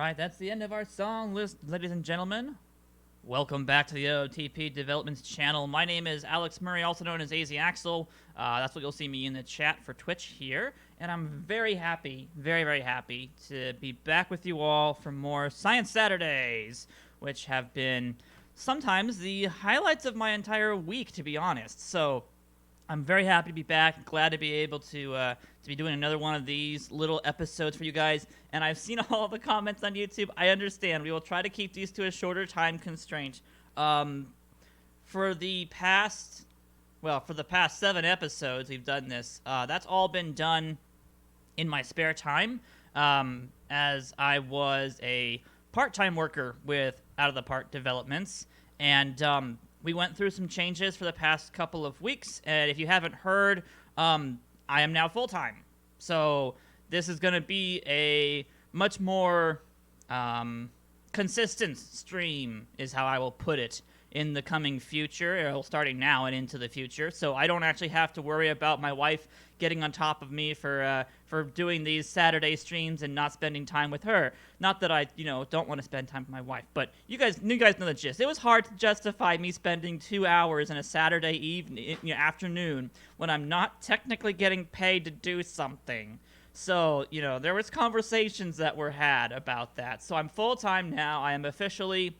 right, that's the end of our song list, ladies and gentlemen. Welcome back to the OOTP Developments channel. My name is Alex Murray, also known as AZ Axel. That's what you'll see me in the chat for Twitch here. And I'm very happy, very happy to be back with you all for more Science Saturdays, which have been sometimes the highlights of my entire week, to be honest. So I'm very happy to be back. Glad to be able to be doing another one of these little episodes for you guys. And I've seen all the comments on YouTube. I understand. We will try to keep these to a shorter time constraint. For the past 7 episodes we've done this. That's all been done in my spare time, as I was a part-time worker with Out of the Park Developments, and we went through some changes for the past couple of weeks, and if you haven't heard, I am now full-time. So this is going to be a much more consistent stream, is how I will put it, in the coming future, or starting now and into the future. So I don't actually have to worry about my wife getting on top of me for doing these Saturday streams and not spending time with her. Not that I, don't want to spend time with my wife, but you guys know the gist. It was hard to justify me spending 2 hours in a Saturday evening, afternoon, when I'm not technically getting paid to do something. So, there was conversations that were had about that. So I'm full-time now. I am officially...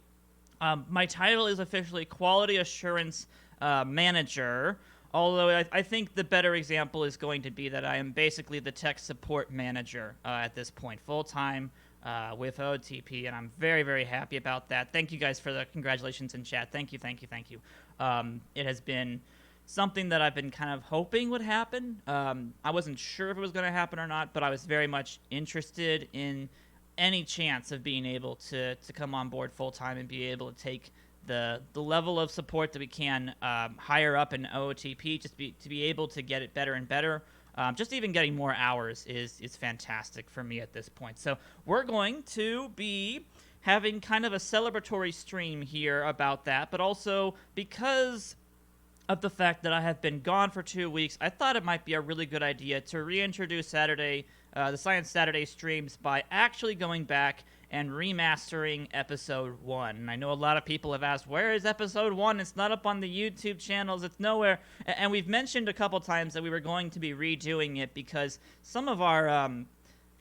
my title is officially Quality Assurance Manager, although I think the better example is going to be that I am basically the tech support manager at this point, full-time with OOTP, and I'm very happy about that. Thank you guys for the congratulations in chat. Thank you. It has been something that I've been kind of hoping would happen. I wasn't sure if it was going to happen or not, but I was very much interested in any chance of being able to come on board full-time and be able to take the level of support that we can higher up in OOTP, to be able to get it better and better. Just even getting more hours is fantastic for me at this point. So we're going to be having kind of a celebratory stream here about that, but also because of the fact that I have been gone for 2 weeks, I thought it might be a really good idea to reintroduce the Science Saturday streams by actually going back and remastering episode 1. And I know a lot of people have asked, where is episode 1? It's not up on the YouTube channels. It's nowhere. And we've mentioned a couple times that we were going to be redoing it because some of our,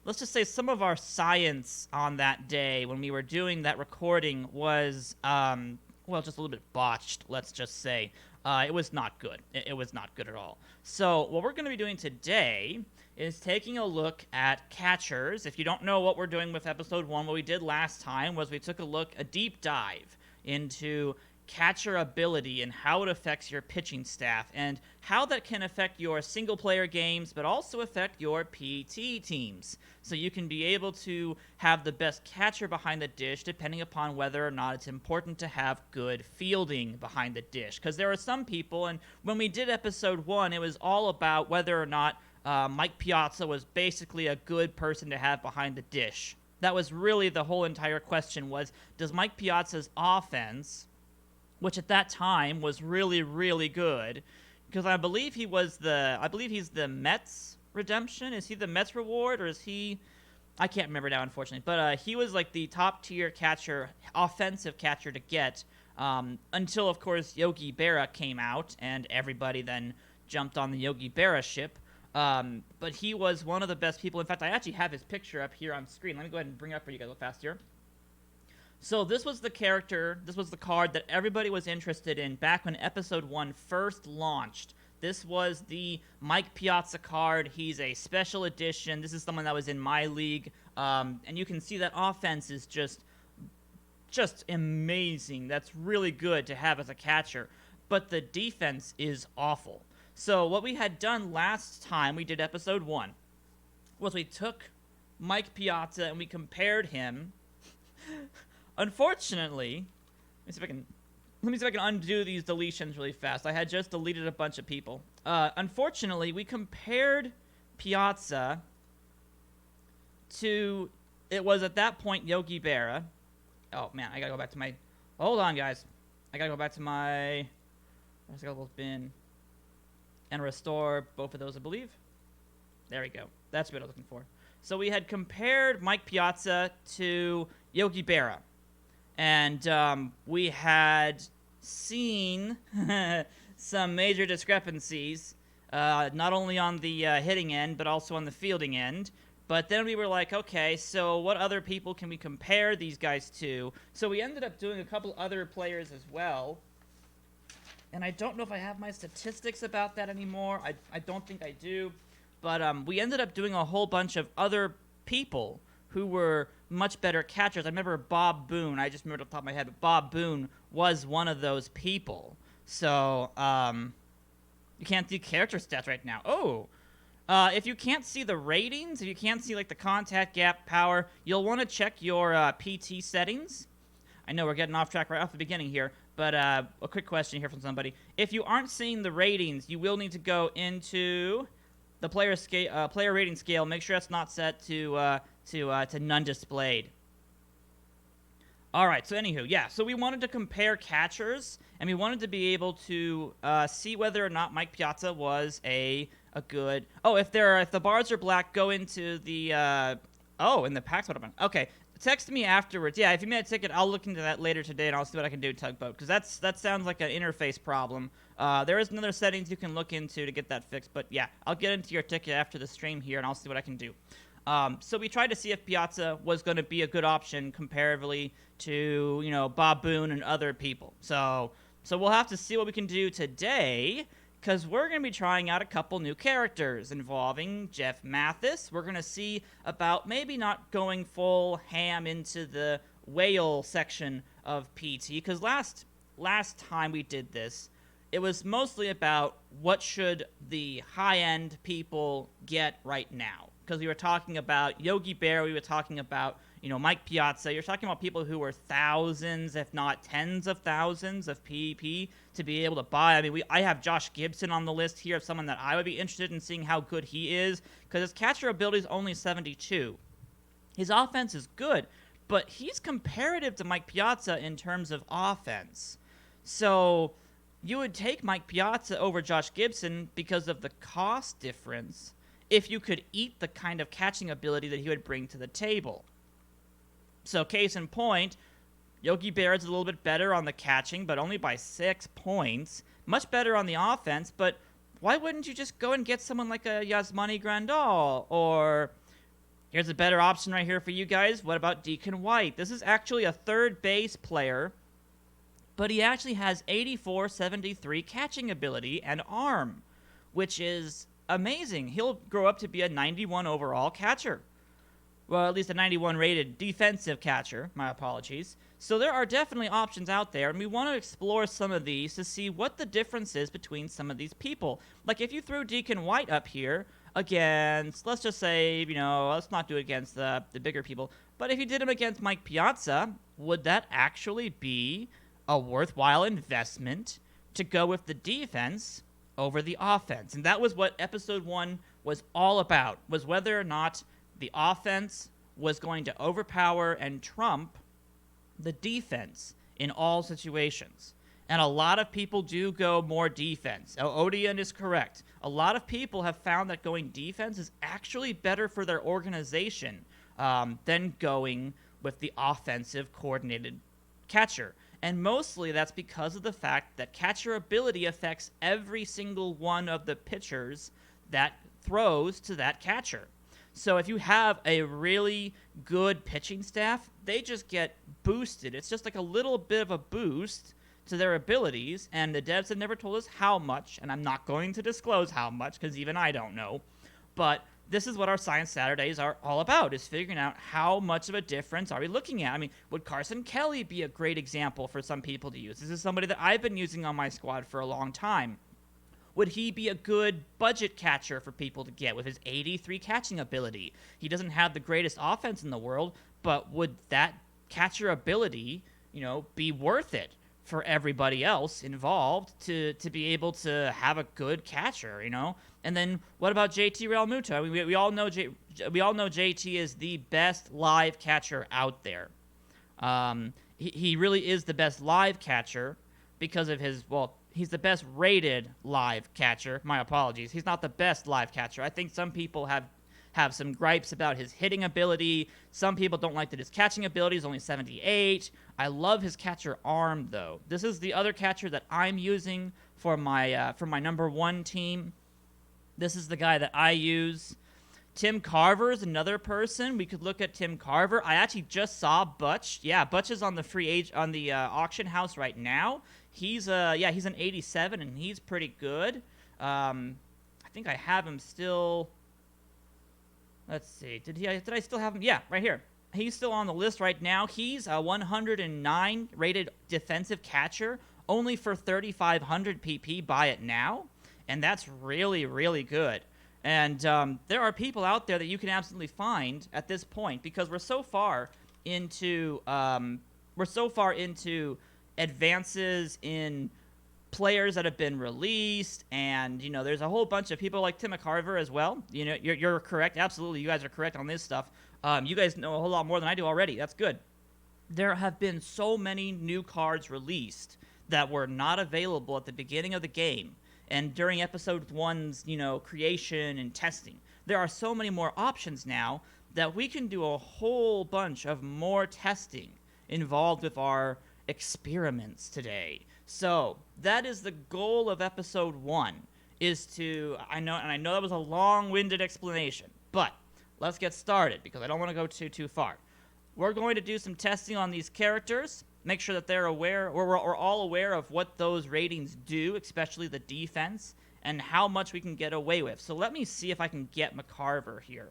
let's just say some of our science on that day when we were doing that recording was, just a little bit botched, let's just say. It was not good. It was not good at all. So what we're going to be doing today is taking a look at catchers. If you don't know what we're doing with episode 1, what we did last time was we took a deep dive into catcher ability and how it affects your pitching staff and how that can affect your single-player games, but also affect your PT teams. So you can be able to have the best catcher behind the dish depending upon whether or not it's important to have good fielding behind the dish. Because there are some people, and when we did episode 1, it was all about whether or not Mike Piazza was basically a good person to have behind the dish. That was really the whole entire question was, does Mike Piazza's offense, which at that time was really good, because I believe he's the Mets redemption. Is he the Mets reward, or is he? I can't remember now, unfortunately. But he was like the top tier catcher, offensive catcher to get, until of course Yogi Berra came out, and everybody then jumped on the Yogi Berra ship. But he was one of the best people. In fact, I actually have his picture up here on screen. Let me go ahead and bring it up for you guys real fast here. So this was the card that everybody was interested in back when episode 1 first launched. This was the Mike Piazza card. He's a special edition. This is someone that was in my league. And you can see that offense is just amazing. That's really good to have as a catcher. But the defense is awful. So what we had done last time we did episode 1 was we took Mike Piazza and we compared him. Unfortunately, let me see if I can undo these deletions really fast. I had just deleted a bunch of people. Unfortunately, we compared Piazza to, it was at that point Yogi Berra. Oh man, I gotta go back to my, hold on guys. I gotta go back to my, bin and restore both of those, I believe. There we go. That's what I was looking for. So we had compared Mike Piazza to Yogi Berra. And we had seen some major discrepancies, not only on the hitting end, but also on the fielding end. But then we were like, okay, so what other people can we compare these guys to? So we ended up doing a couple other players as well. And I don't know if I have my statistics about that anymore. I don't think I do. But we ended up doing a whole bunch of other people who were much better catchers. I remember Bob Boone. I just remembered off the top of my head. But Bob Boone was one of those people. So, you can't do character stats right now. Oh! If you can't see the ratings, if you can't see, like, the contact gap power, you'll want to check your PT settings. I know we're getting off track right off the beginning here, but a quick question here from somebody. If you aren't seeing the ratings, you will need to go into the player rating scale. Make sure it's not set to none displayed. All right, so anywho, yeah, so we wanted to compare catchers, and we wanted to be able to see whether or not Mike Piazza was a good... Oh, if the bars are black, go into the... in the packs, what happened? Okay, text me afterwards. Yeah, if you made a ticket, I'll look into that later today, and I'll see what I can do with Tugboat, because that sounds like an interface problem. There is another settings you can look into to get that fixed, but yeah, I'll get into your ticket after the stream here, and I'll see what I can do. So we tried to see if Piazza was going to be a good option comparatively to, Bob Boone and other people. So we'll have to see what we can do today, because we're going to be trying out a couple new characters involving Jeff Mathis. We're going to see about maybe not going full ham into the whale section of PT, because last time we did this, it was mostly about what should the high-end people get right now. Because we were talking about Yogi Berra, we were talking about, Mike Piazza. You're talking about people who were thousands, if not tens of thousands of PEP to be able to buy. I mean, I have Josh Gibson on the list here of someone that I would be interested in seeing how good he is, because his catcher ability is only 72. His offense is good, but he's comparative to Mike Piazza in terms of offense. So you would take Mike Piazza over Josh Gibson because of the cost difference if you could eat the kind of catching ability that he would bring to the table. So case in point, Yogi Berra is a little bit better on the catching, but only by 6 points. Much better on the offense, but why wouldn't you just go and get someone like a Yasmani Grandal? Or here's a better option right here for you guys. What about Deacon White? This is actually a third base player, but he actually has 84-73 catching ability and arm, which is amazing. He'll grow up to be a 91 overall catcher. Well, at least a 91 rated defensive catcher. My apologies. So there are definitely options out there, and we want to explore some of these to see what the difference is between some of these people. Like if you threw Deacon White up here against, let's just say, let's not do it against the bigger people, but if you did him against Mike Piazza, would that actually be a worthwhile investment to go with the defense over the offense? And that was what episode 1 was all about, was whether or not the offense was going to overpower and trump the defense in all situations. And a lot of people do go more defense. Odeon is correct. A lot of people have found that going defense is actually better for their organization than going with the offensive coordinated catcher. And mostly that's because of the fact that catcher ability affects every single one of the pitchers that throws to that catcher. So if you have a really good pitching staff, they just get boosted. It's just like a little bit of a boost to their abilities, and the devs have never told us how much, and I'm not going to disclose how much, because even I don't know. But this is what our Science Saturdays are all about, is figuring out how much of a difference are we looking at. I mean, would Carson Kelly be a great example for some people to use? This is somebody that I've been using on my squad for a long time. Would he be a good budget catcher for people to get with his 83 catching ability? He doesn't have the greatest offense in the world, but would that catcher ability, be worth it for everybody else involved to be able to have a good catcher, And then what about JT Realmuto? I mean, we all know JT is the best live catcher out there. He really is the best live catcher because of his, he's the best rated live catcher. My apologies. He's not the best live catcher. I think some people have have some gripes about his hitting ability. Some people don't like that his catching ability is only 78. I love his catcher arm, though. This is the other catcher that I'm using for my number 1 team. This is the guy that I use. Tim Carver is another person. We could look at Tim Carver. I actually just saw Butch. Yeah, Butch is on the auction house right now. He's an 87 and he's pretty good. I think I have him still. Let's see. Did I still have him? Yeah, right here. He's still on the list right now. He's a 109 rated defensive catcher, only for 3,500 PP. Buy it now, and that's really, really good. And there are people out there that you can absolutely find at this point because we're so far into advances in players that have been released, and there's a whole bunch of people like Tim Carver as well. You're correct. Absolutely, you guys are correct on this stuff. You guys know a whole lot more than I do already. That's good. There have been so many new cards released that were not available at the beginning of the game. And during episode 1's, creation and testing, there are so many more options now that we can do a whole bunch of more testing involved with our experiments today. So that is the goal of episode 1, is to, I know that was a long-winded explanation, but let's get started because I don't want to go too far. We're going to do some testing on these characters. Make sure that they're aware, or we're all aware of what those ratings do, especially the defense, and how much we can get away with. So let me see if I can get McCarver here.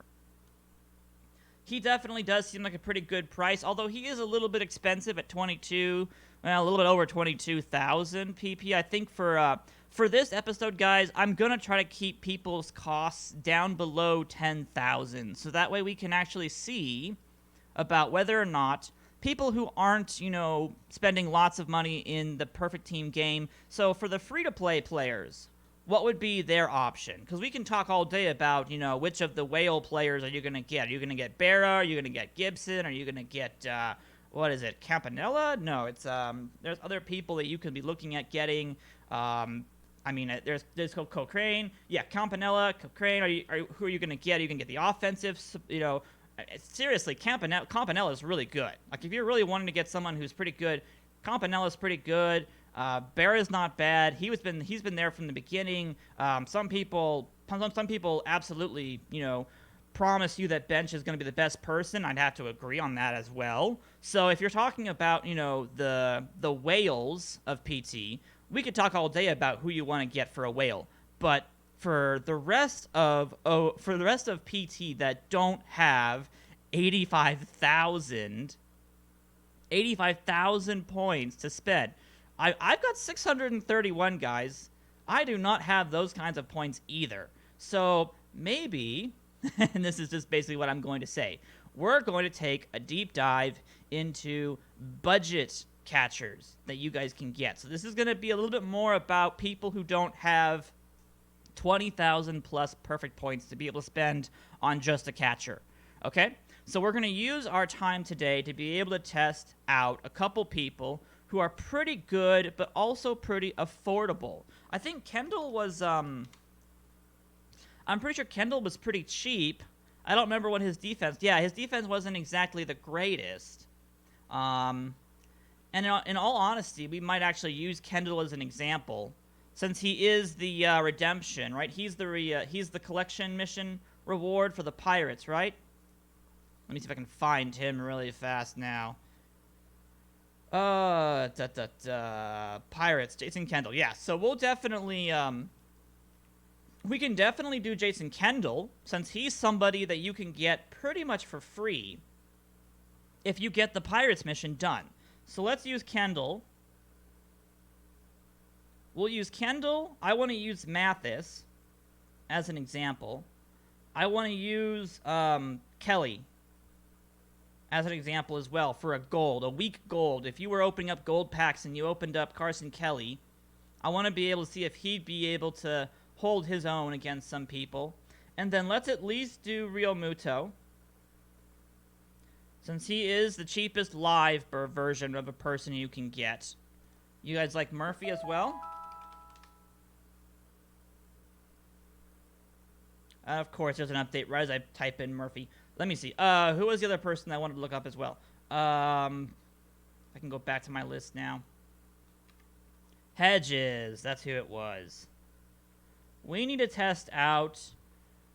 He definitely does seem like a pretty good price, although he is a little bit expensive at 22, well, a little bit over 22,000 PP. I think for this episode, guys, I'm going to try to keep people's costs down below 10,000, so that way we can actually see about whether or not people who aren't, spending lots of money in the Perfect Team game. So for the free-to-play players, what would be their option? Because we can talk all day about, which of the whale players are you going to get? Are you going to get Berra? Are you going to get Gibson? Are you going to get, what is it, Campanella? No, it's, there's other people that you could be looking at getting. There's Cochrane. Yeah, Campanella, Cochrane. Who are you going to get? Are you going to get the offensive, seriously, Campanella is really good. Like, if you're really wanting to get someone who's pretty good, Campanella's pretty good. Berra's not bad. He's been there from the beginning. Some people absolutely, promise you that bench is going to be the best person. I'd have to agree on that as well. So if you're talking about, the whales of PT, we could talk all day about who you want to get for a whale. But for the rest of PT that don't have 85,000 points to spend, I've got 631, guys. I do not have those kinds of points either. So maybe, and this is just basically what I'm going to say, we're going to take a deep dive into budget catchers that you guys can get. So this is going to be a little bit more about people who don't have 20,000 plus perfect points to be able to spend on just a catcher. Okay? So we're going to use our time today to be able to test out a couple people who are pretty good but also pretty affordable. I think Kendall was I'm pretty sure Kendall was pretty cheap. I don't remember what his defense. Yeah, his defense wasn't exactly the greatest. And in all honesty, we might actually use Kendall as an example, since he is the redemption, right? He's the collection mission reward for the pirates, right? Let me see if I can find him really fast now. Pirates, Jason Kendall. Yeah, so we'll definitely we can definitely do Jason Kendall, since he's somebody that you can get pretty much for free if you get the pirates mission done. So let's use Kendall. We'll use Kendall. I want to use Mathis as an example. I want to use Kelly as an example as well for a weak gold. If you were opening up gold packs and you opened up Carson Kelly, I want to be able to see if he'd be able to hold his own against some people. And then let's at least do Rio Muto, since he is the cheapest live version of a person you can get. You guys like Murphy as well? Of course, there's an update right as I type in Murphy. Let me see. Who was the other person I wanted to look up as well? I can go back to my list now. Hedges. That's who it was. We need to test out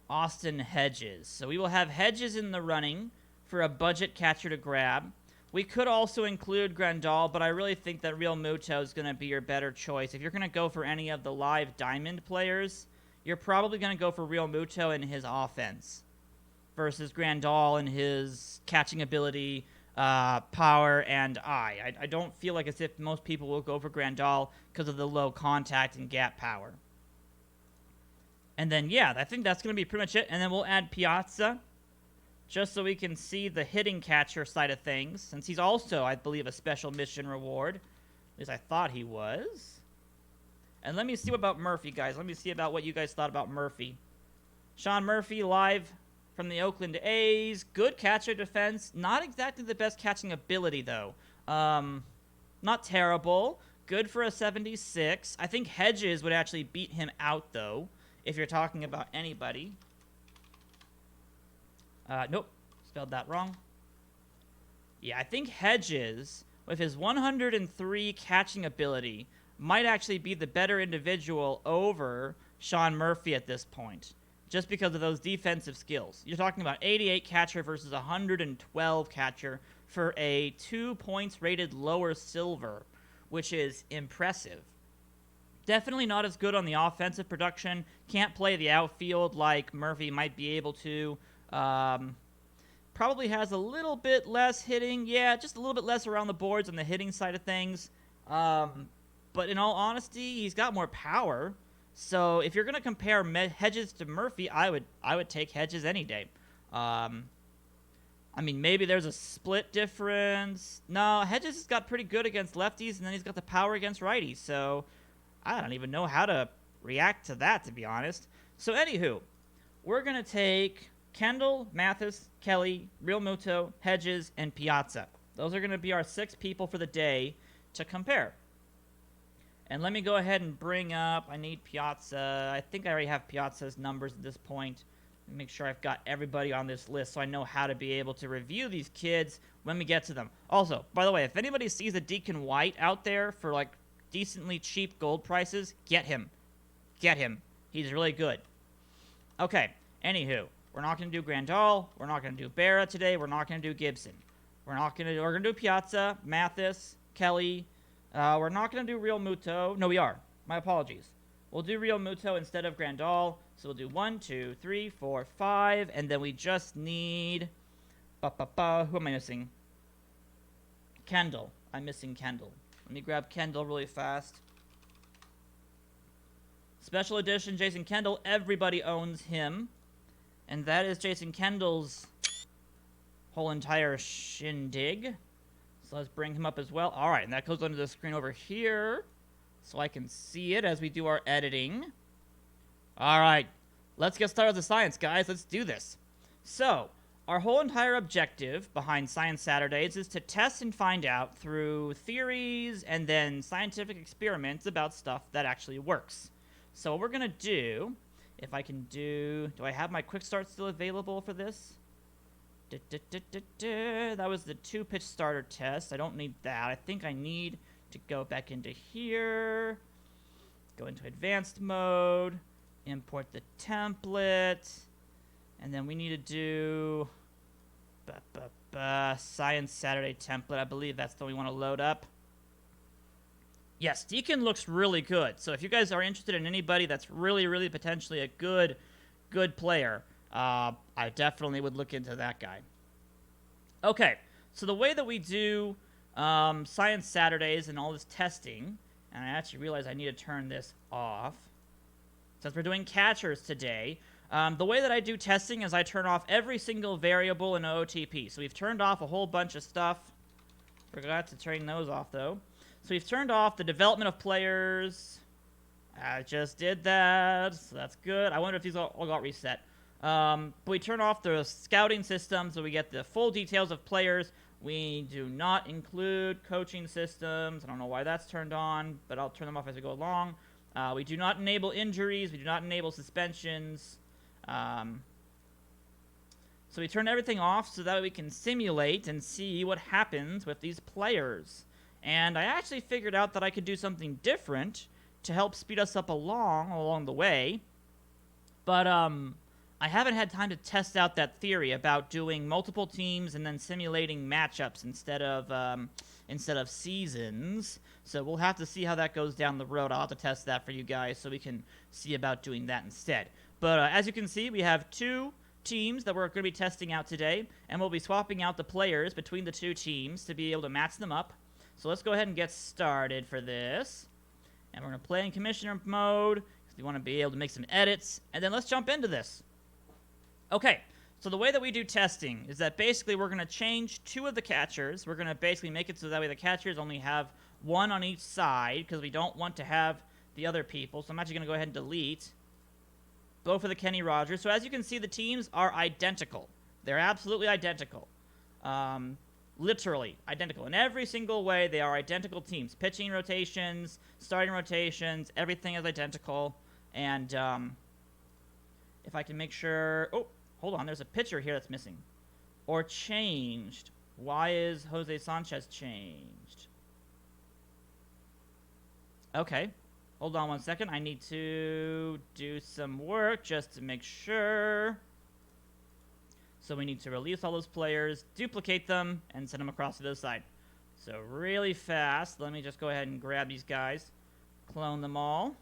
Austin Hedges. So we will have Hedges in the running for a budget catcher to grab. We could also include Grandal, but I really think that Real Muto is going to be your better choice. If you're going to go for any of the live diamond players, you're probably going to go for Real Muto in his offense versus Grandal and his catching ability, power, and eye. I don't feel like as if most people will go for Grandal because of the low contact and gap power. And then, yeah, I think that's going to be pretty much it. And then we'll add Piazza, just so we can see the hitting catcher side of things, since he's also, I believe, a special mission reward. At least I thought he was. And let me see about Murphy, guys. Let me see about what you guys thought about Murphy. Sean Murphy, live from the Oakland A's. Good catcher defense. Not exactly the best catching ability, though. Not terrible. Good for a 76. I think Hedges would actually beat him out, though, if you're talking about anybody. Nope. Spelled that wrong. Yeah, I think Hedges, with his 103 catching ability, might actually be the better individual over Sean Murphy at this point, just because of those defensive skills. You're talking about 88 catcher versus 112 catcher for a 2 points rated lower silver, which is impressive. Definitely not as good on the offensive production. Can't play the outfield like Murphy might be able to. Probably has a little bit less hitting. Yeah, just a little bit less around the boards on the hitting side of things. But in all honesty, he's got more power. So if you're going to compare Hedges to Murphy, I would take Hedges any day. I mean, maybe there's a split difference. No, Hedges has got pretty good against lefties, and then he's got the power against righties. So I don't even know how to react to that, to be honest. So anywho, we're going to take Kendall, Mathis, Kelly, Real Muto, Hedges, and Piazza. Those are going to be our 6 people for the day to compare. And let me go ahead and bring up, I need Piazza. I think I already have Piazza's numbers at this point. Make sure I've got everybody on this list so I know how to be able to review these kids when we get to them. Also, by the way, if anybody sees a Deacon White out there for like decently cheap gold prices, get him. Get him. He's really good. Okay, anywho, we're not going to do Grandal. We're not going to do Berra today. We're not going to do Gibson. We're going to do Piazza, Mathis, Kelly. We're not going to do Real Muto. No, we are. My apologies. We'll do Real Muto instead of Grandal. So we'll do 1, 2, 3, 4, 5. And then we just need... Who am I missing? Kendall. I'm missing Kendall. Let me grab Kendall really fast. Special edition Jason Kendall. Everybody owns him. And that is Jason Kendall's whole entire shindig. So let's bring him up as well. All right, and that goes onto the screen over here so I can see it as we do our editing. All right, let's get started with the science, guys. Let's do this. So, our whole entire objective behind Science Saturdays is to test and find out through theories and then scientific experiments about stuff that actually works. So what we're going to do, if I can do I have my quick start still available for this? That was the 2-pitch starter test. I don't need that. I think I need to go back into here, go into advanced mode, import the template, and then we need to do Science Saturday template. I believe that's the one we want to load up. Yes, Deacon looks really good. So if you guys are interested in anybody that's really, really potentially a good player, I definitely would look into that guy. Okay, so the way that we do Science Saturdays and all this testing, and I actually realize I need to turn this off, since we're doing catchers today, the way that I do testing is I turn off every single variable in OOTP. So we've turned off a whole bunch of stuff. Forgot to turn those off, though. So we've turned off the development of players. I just did that, so that's good. I wonder if these all got reset. But we turn off the scouting system so we get the full details of players. We do not include coaching systems. I don't know why that's turned on, but I'll turn them off as we go along. We do not enable injuries. We do not enable suspensions. So we turn everything off so that we can simulate and see what happens with these players. And I actually figured out that I could do something different to help speed us up along the way. But I haven't had time to test out that theory about doing multiple teams and then simulating matchups instead of seasons. So we'll have to see how that goes down the road. I'll have to test that for you guys so we can see about doing that instead. But as you can see, we have 2 teams that we're going to be testing out today, and we'll be swapping out the players between the 2 teams to be able to match them up. So let's go ahead and get started for this. And we're going to play in commissioner mode because we want to be able to make some edits. And then let's jump into this. Okay, so the way that we do testing is that basically we're going to change 2 of the catchers. We're going to basically make it so that way the catchers only have 1 on each side because we don't want to have the other people. So I'm actually going to go ahead and delete both of the Kenny Rogers. So as you can see, the teams are identical. They're absolutely identical. Literally identical. In every single way, they are identical teams. Pitching rotations, starting rotations, everything is identical. And if I can make sure... Oh, hold on. There's a pitcher here that's missing. Or changed. Why is Jose Sanchez changed? Okay. Hold on one second. I need to do some work just to make sure. So we need to release all those players, duplicate them, and send them across to the other side. So really fast, let me just go ahead and grab these guys, clone them all.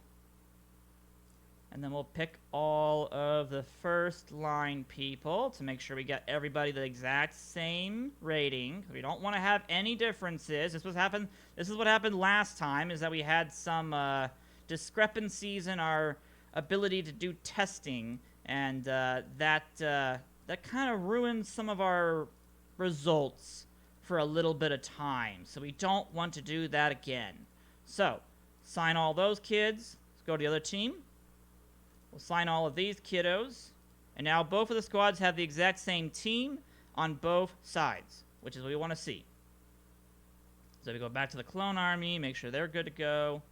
And then we'll pick all of the first line people to make sure we get everybody the exact same rating. We don't want to have any differences. This is what happened last time, is that we had some discrepancies in our ability to do testing, and that kind of ruined some of our results for a little bit of time. So we don't want to do that again. So, sign all those kids. Let's go to the other team. We'll sign all of these kiddos. And now both of the squads have the exact same team on both sides, which is what we want to see. So we go back to the clone army, make sure they're good to go.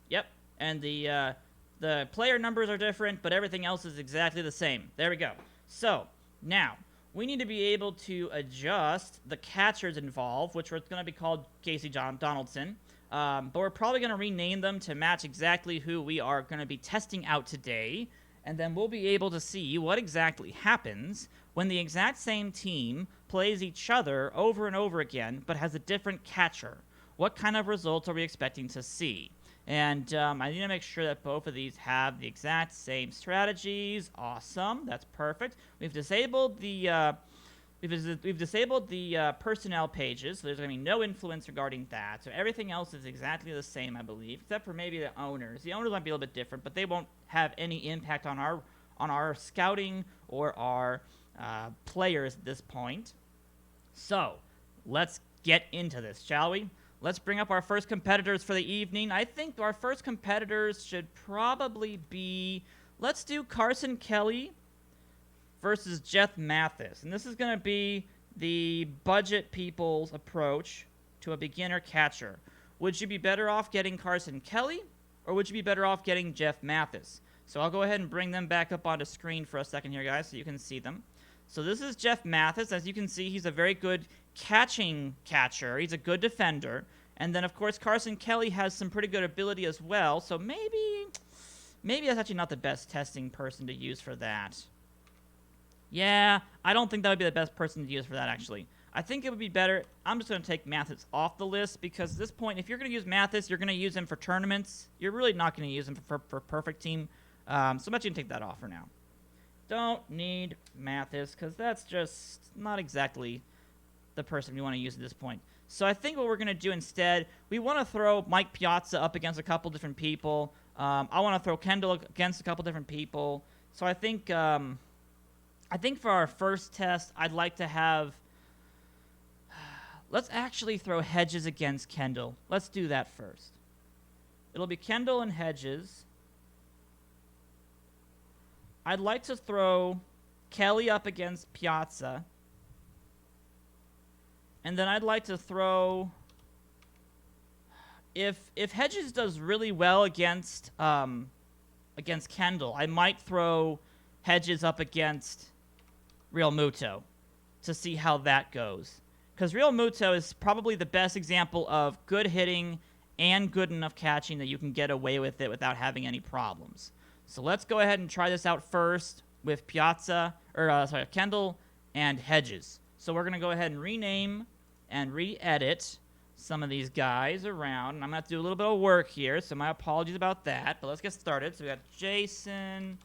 Yep, and the player numbers are different, but everything else is exactly the same. There we go. So, now, we need to be able to adjust the catchers involved, which are going to be called Casey Donaldson. But we're probably going to rename them to match exactly who we are going to be testing out today. And then we'll be able to see what exactly happens when the exact same team plays each other over and over again, but has a different catcher. What kind of results are we expecting to see? And I need to make sure that both of these have the exact same strategies. Awesome. That's perfect. We've disabled the personnel pages, so there's going to be no influence regarding that. So everything else is exactly the same, I believe, except for maybe the owners. The owners might be a little bit different, but they won't have any impact on our scouting or our players at this point. So let's get into this, shall we? Let's bring up our first competitors for the evening. I think our first competitors should probably be, let's do Carson Kelly versus Jeff Mathis. And this is going to be the budget people's approach to a beginner catcher. Would you be better off getting Carson Kelly, or would you be better off getting Jeff Mathis? So I'll go ahead and bring them back up onto screen for a second here, guys, so you can see them. So this is Jeff Mathis. As you can see, he's a very good catching catcher. He's a good defender. And then, of course, Carson Kelly has some pretty good ability as well. So maybe that's actually not the best testing person to use for that. Yeah, I don't think that would be the best person to use for that, actually. I think it would be better. I'm just going to take Mathis off the list because at this point, if you're going to use Mathis, you're going to use him for tournaments. You're really not going to use him for perfect team. So I'm actually going to take that off for now. Don't need Mathis because that's just not exactly the person we want to use at this point. So I think what we're going to do instead, we want to throw Mike Piazza up against a couple different people. I want to throw Kendall against a couple different people. So I think for our first test, I'd like to have... Let's actually throw Hedges against Kendall. Let's do that first. It'll be Kendall and Hedges. I'd like to throw Kelly up against Piazza. And then I'd like to throw... If Hedges does really well against against Kendall. I might throw Hedges up against Real Muto to see how that goes. Because Real Muto is probably the best example of good hitting and good enough catching that you can get away with it without having any problems. So let's go ahead and try this out first with Piazza, or Kendall and Hedges. So we're going to go ahead and rename and re-edit some of these guys around. And I'm going to have to do a little bit of work here, so my apologies about that. But let's get started. So we got Jason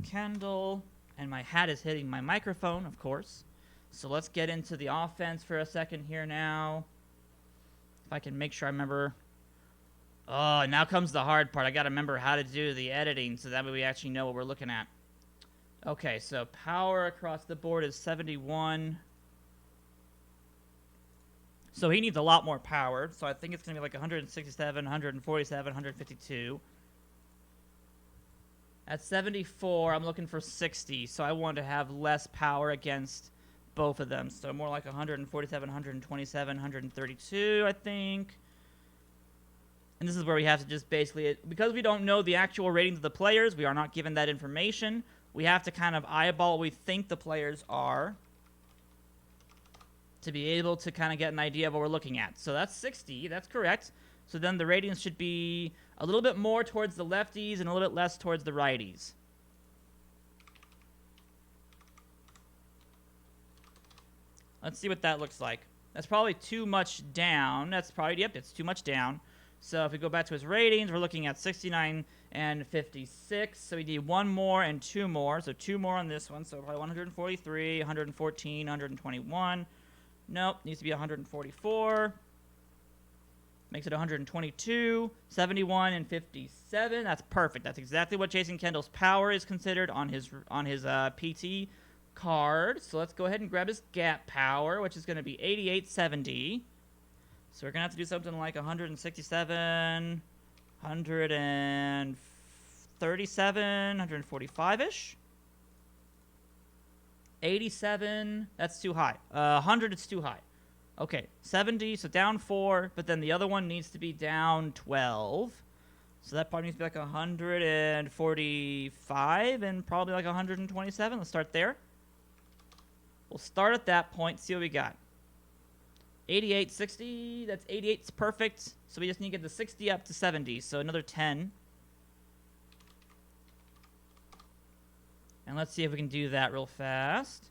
Kendall, and my hat is hitting my microphone, of course. So let's get into the offense for a second here now. If I can make sure I remember. Oh, now comes the hard part. I got to remember how to do the editing so that way we actually know what we're looking at. Okay, so power across the board is 71. So he needs a lot more power. So I think it's going to be like 167, 147, 152. At 74, I'm looking for 60. So I want to have less power against both of them. So more like 147, 127, 132, I think. And this is where we have to just basically, because we don't know the actual ratings of the players, we are not given that information. We have to kind of eyeball what we think the players are to be able to kind of get an idea of what we're looking at. So that's 60. That's correct. So then the ratings should be a little bit more towards the lefties and a little bit less towards the righties. Let's see what that looks like. That's probably too much down. That's probably, yep, it's too much down. So if we go back to his ratings, we're looking at 69 and 56. So we need one more and two more. So two more on this one. So probably 143, 114, 121. Nope, needs to be 144. Makes it 122, 71, and 57. That's perfect. That's exactly what Jason Kendall's power is considered on his PT card. So let's go ahead and grab his gap power, which is going to be 8870. So we're going to have to do something like 167, 137, 145-ish. 87, that's too high. 100, it's too high. Okay, 70, so down 4, but then the other one needs to be down 12. So that probably needs to be like 145 and probably like 127. Let's start there. We'll start at that point, see what we got. 88, 60, that's 88's perfect. So we just need to get the 60 up to 70, so another 10. And let's see if we can do that real fast.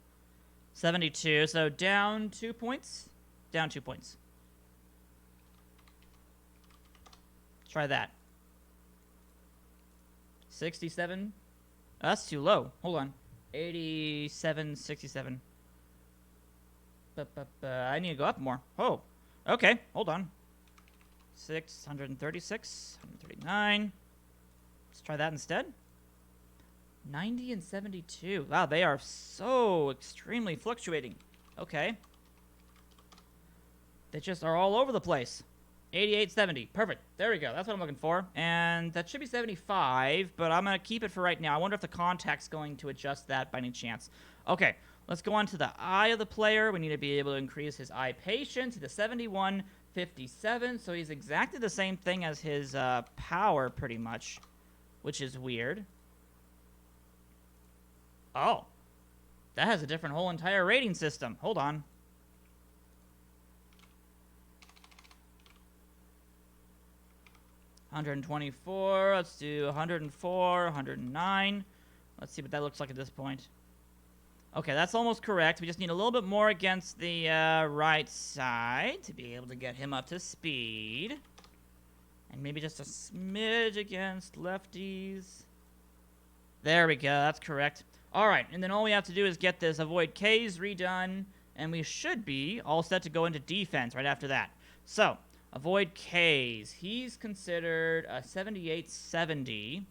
72, so down 2 points. Down 2 points. Try that. 67. Oh, that's too low. Hold on. 87, 67. I need to go up more. Oh, okay. Hold on. 636, 139. Let's try that instead. 90 and 72. Wow, they are so extremely fluctuating. Okay. They just are all over the place. 88, 70. Perfect. There we go. That's what I'm looking for. And that should be 75, but I'm going to keep it for right now. I wonder if the contact's going to adjust that by any chance. Okay, let's go on to the eye of the player. We need to be able to increase his eye patience to the 71, 57. So he's exactly the same thing as his power, pretty much, which is weird. Oh, that has a different whole entire rating system. Hold on. $124. Let's do 104, 109. Let's see what that looks like at this point. Okay, that's almost correct. We just need a little bit more against the right side to be able to get him up to speed. And maybe just a smidge against lefties. There we go. That's correct. All right, and then all we have to do is get this avoid Ks redone, and we should be all set to go into defense right after that. So, avoid Ks. He's considered a 78-70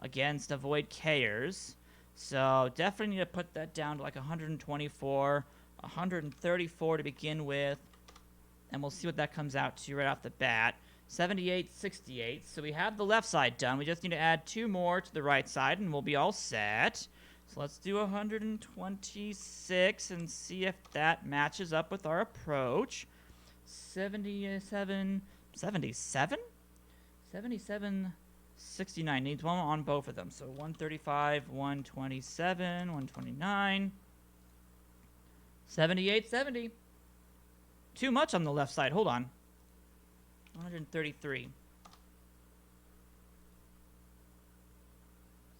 against avoid Kers. So, definitely need to put that down to like 124, 134 to begin with, and we'll see what that comes out to right off the bat. 78-68. So we have the left side done. We just need to add 2 more to the right side, and we'll be all set. So let's do 126 and see if that matches up with our approach. 77? 77? 77.69. Needs one on both of them. So 135, 127, 129. 78.70. Too much on the left side. Hold on. 133.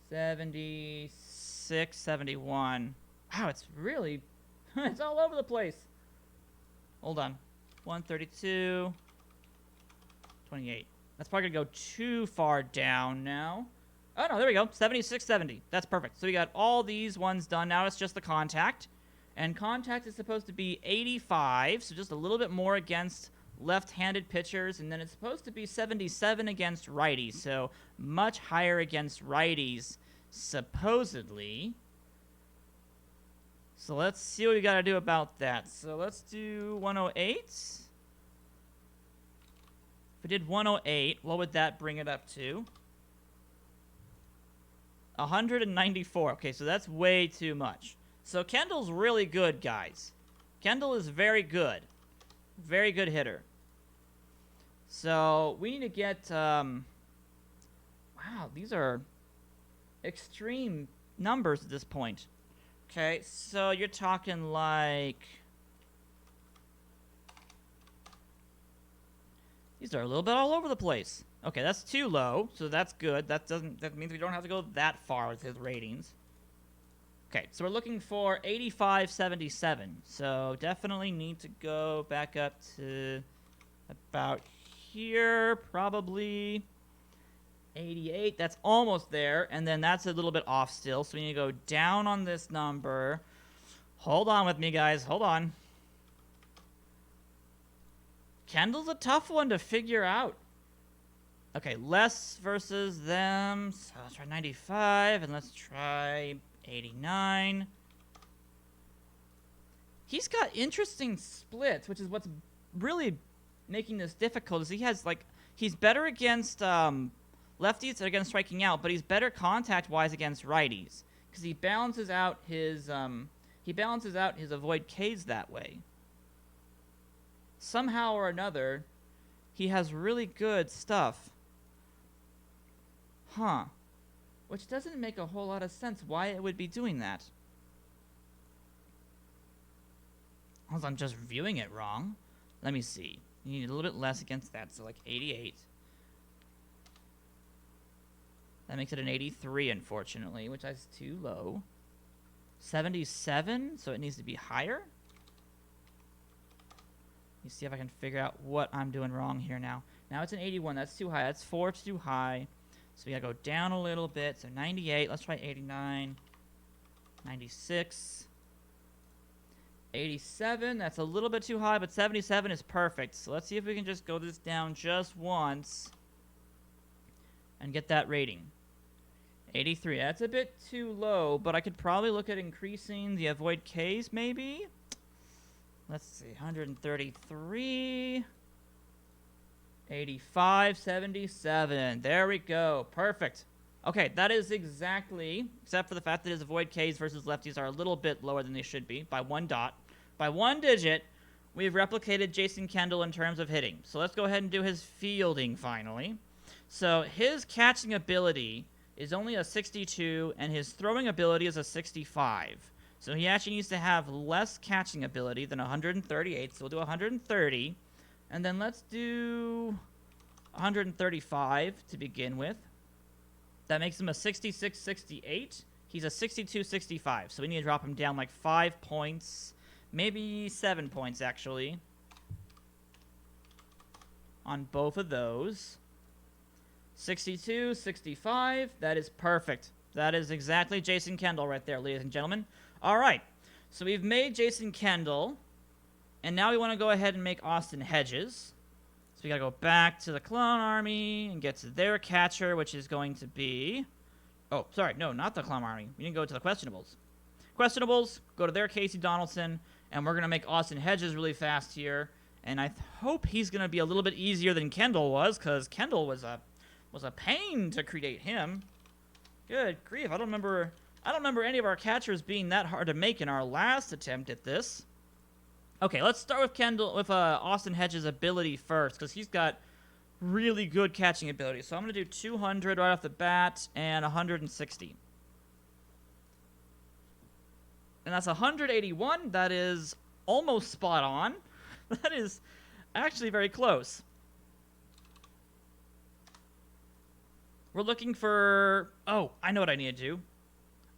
76, 71. Wow, it's really... it's all over the place. Hold on. 132. 28. That's probably going to go too far down now. Oh, no, there we go. 76, 70. That's perfect. So we got all these ones done. Now it's just the contact. And contact is supposed to be 85, so just a little bit more against left-handed pitchers. And then it's supposed to be 77 against righties, so much higher against righties, supposedly. So let's see what we got to do about that. So let's do 108. If we did 108, what would that bring it up to? 194. Okay, so that's way too much. So Kendall's really good, guys. Kendall is very good. Very good hitter. So we need to get... wow, these are extreme numbers at this point. Okay, so you're talking like... these are a little bit all over the place. Okay, that's too low, so that's good. That means we don't have to go that far with his ratings. Okay, so we're looking for 85.77. So definitely need to go back up to about here, probably 88. That's almost there, and then that's a little bit off still. So we need to go down on this number. Hold on with me, guys. Hold on. Kendall's a tough one to figure out. Okay, less versus them. So let's try 95, and let's try 89. He's got interesting splits, which is what's really making this difficult. Is he has he's better against lefties against striking out, but he's better contact-wise against righties because he balances out his avoid Ks that way. Somehow or another, he has really good stuff. Huh. Which doesn't make a whole lot of sense why it would be doing that. Unless I'm just viewing it wrong. Let me see. You need a little bit less against that, so like 88. That makes it an 83, unfortunately, which is too low. 77, so it needs to be higher. Let me see if I can figure out what I'm doing wrong here now. Now it's an 81. That's too high. That's 4 too high. So we got to go down a little bit. So 98. Let's try 89. 96. 87. That's a little bit too high, but 77 is perfect. So let's see if we can just go this down just once and get that rating. 83. That's a bit too low, but I could probably look at increasing the avoid Ks maybe. Let's see. 133. 85, 77. There we go. Perfect. Okay, that is exactly, except for the fact that his avoid Ks versus lefties are a little bit lower than they should be, by 1 dot. By 1 digit, we've replicated Jason Kendall in terms of hitting. So let's go ahead and do his fielding finally. So his catching ability is only a 62, and his throwing ability is a 65. So he actually needs to have less catching ability than 138, so we'll do 130. And then let's do 135 to begin with. That makes him a 66-68. He's a 62-65, so we need to drop him down like 5 points. Maybe 7 points, actually. On both of those. 62-65. That is perfect. That is exactly Jason Kendall right there, ladies and gentlemen. All right. So we've made Jason Kendall. And now we want to go ahead and make Austin Hedges. So we got to go back to the Clone Army and get to their catcher, which is going to be... oh, sorry. No, not the Clone Army. We didn't go to the Questionables. Questionables, go to their Casey Donaldson. And we're going to make Austin Hedges really fast here. And I hope he's going to be a little bit easier than Kendall was, because Kendall was a pain to create him. Good grief. I don't remember any of our catchers being that hard to make in our last attempt at this. Okay, let's start with Austin Hedges' ability first, because he's got really good catching ability. So I'm going to do 200 right off the bat and 160. And that's 181. That is almost spot on. That is actually very close. We're looking for... Oh, I know what I need to do.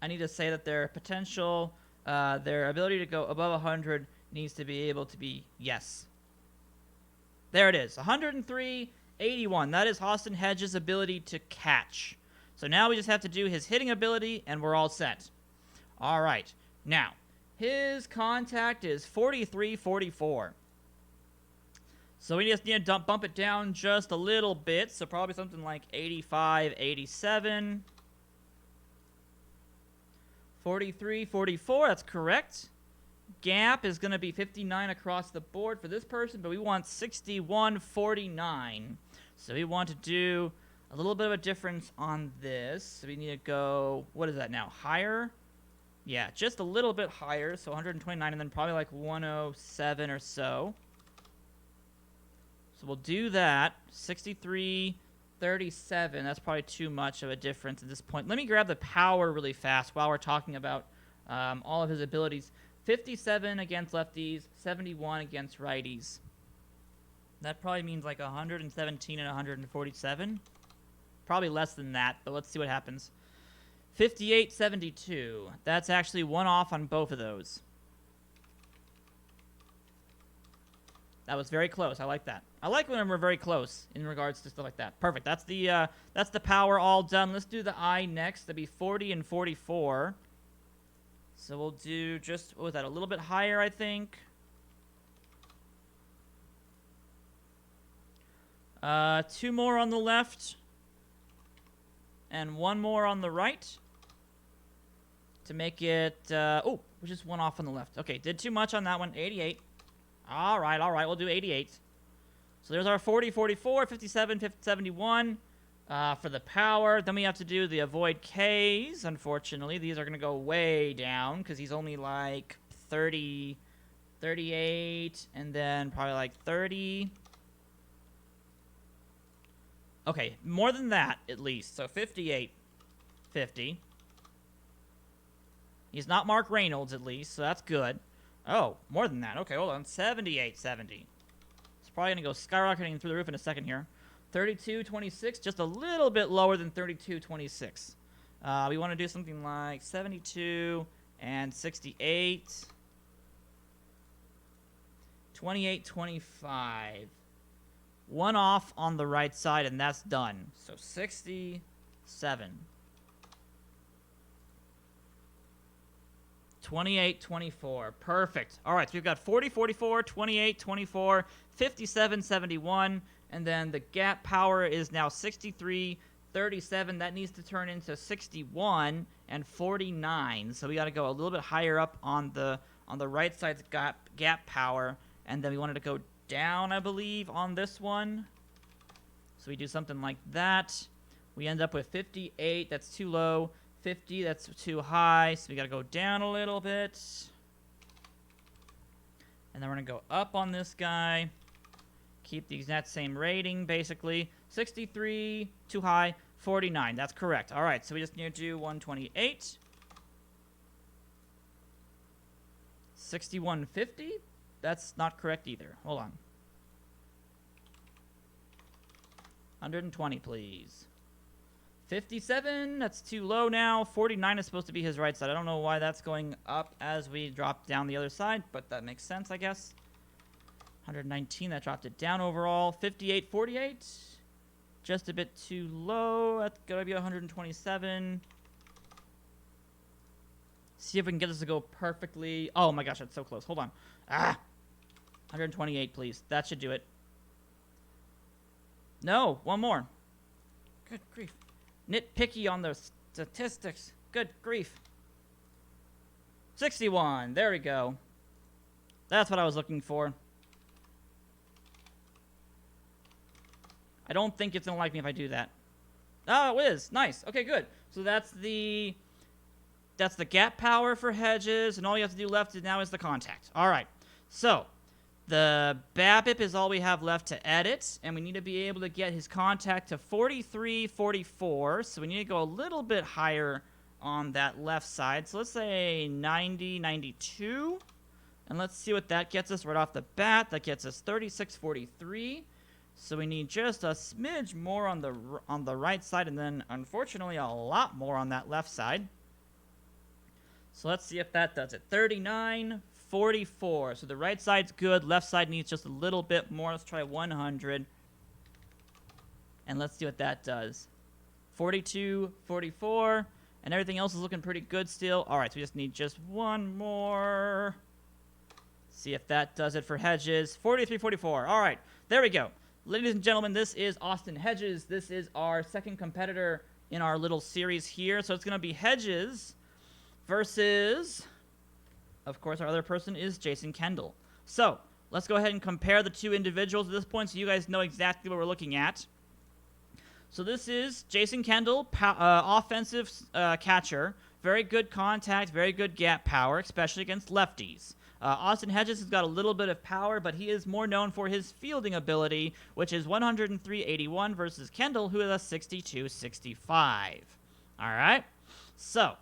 I need to say that their potential, their ability to go above 100 needs to be able to be yes. There it is. 103.81. That is Austin Hedges' ability to catch. So now we just have to do his hitting ability, and we're all set. All right. Now, his contact is 43.44. So we just need to bump it down just a little bit. So probably something like 85.87. 43.44. That's correct. Gap is going to be 59 across the board for this person, but we want 61.49. So we want to do a little bit of a difference on this. So we need to go, what is that now? Higher? Yeah, just a little bit higher. So 129 and then probably like 107 or so. So we'll do that. 63.37. That's probably too much of a difference at this point. Let me grab the power really fast while we're talking about all of his abilities. 57 against lefties, 71 against righties. That probably means like 117 and 147. Probably less than that, but let's see what happens. 58.72. That's actually one off on both of those. That was very close. I like that. I like when we're very close in regards to stuff like that. Perfect. That's the power all done. Let's do the eye next. That'd be 40 and 44. So we'll do just, what was that, a little bit higher, I think. Two more on the left. And one more on the right. To make it, oh, just one off on the left. Okay, did too much on that one. 88. All right, we'll do 88. So there's our 40, 44, 57, 50, 71 for the power. Then we have to do the avoid Ks. Unfortunately, these are going to go way down because he's only like 30, 38, and then probably like 30. Okay, more than that at least. So 58, 50. He's not Mark Reynolds at least, so that's good. Oh, more than that. Okay, hold on. 78.70. It's probably going to go skyrocketing through the roof in a second here. 32.26, just a little bit lower than 32.26. We want to do something like 72 and 68. 28.25. One off on the right side, and that's done. So 67. 28.24. Perfect. All right, so we've got 40, 44, 28, 24, 57, 71, and then the gap power is now 63, 37. That needs to turn into 61 and 49. So we got to go a little bit higher up on the right side's gap power, and then we wanted to go down, I believe, on this one. So we do something like that. We end up with 58. That's too low. 50, that's too high, so we got to go down a little bit. And then we're going to go up on this guy. Keep the exact same rating, basically. 63, too high. 49, that's correct. All right, so we just need to do 128. 61.50? That's not correct either. Hold on. 120, please. 57, that's too low now. 49 is supposed to be his right side. I don't know why that's going up as we drop down the other side, but that makes sense, I guess. 119, that dropped it down overall. 58.48, just a bit too low. That's going to be 127. See if we can get this to go perfectly. Oh my gosh, that's so close. Hold on. 128, please. That should do it. No, one more. Good grief. Nitpicky on the statistics. Good grief. 61. There we go. That's what I was looking for. I don't think it's going to like me if I do that. Oh, it is. Nice. Okay, good. So that's the gap power for Hedges, and all you have to do left now is the contact. All right. So The BABIP is all we have left to edit, and we need to be able to get his contact to 43, 44, so we need to go a little bit higher on that left side. So let's say 90, 92, and let's see what that gets us right off the bat. That gets us 36, 43, so we need just a smidge more on the right side, and then, unfortunately, a lot more on that left side. So let's see if that does it. 39, 44. So the right side's good. Left side needs just a little bit more. Let's try 100. And let's see what that does. 42, 44. And everything else is looking pretty good still. All right, so we just need just one more. See if that does it for Hedges. 43, 44. All right, there we go. Ladies and gentlemen, this is Austin Hedges. This is our second competitor in our little series here. So it's going to be Hedges versus, of course, our other person is Jason Kendall. So let's go ahead and compare the two individuals at this point so you guys know exactly what we're looking at. So this is Jason Kendall, offensive catcher. Very good contact, very good gap power, especially against lefties. Austin Hedges has got a little bit of power, but he is more known for his fielding ability, which is 103.81 versus Kendall, who is a 62.65. All right, so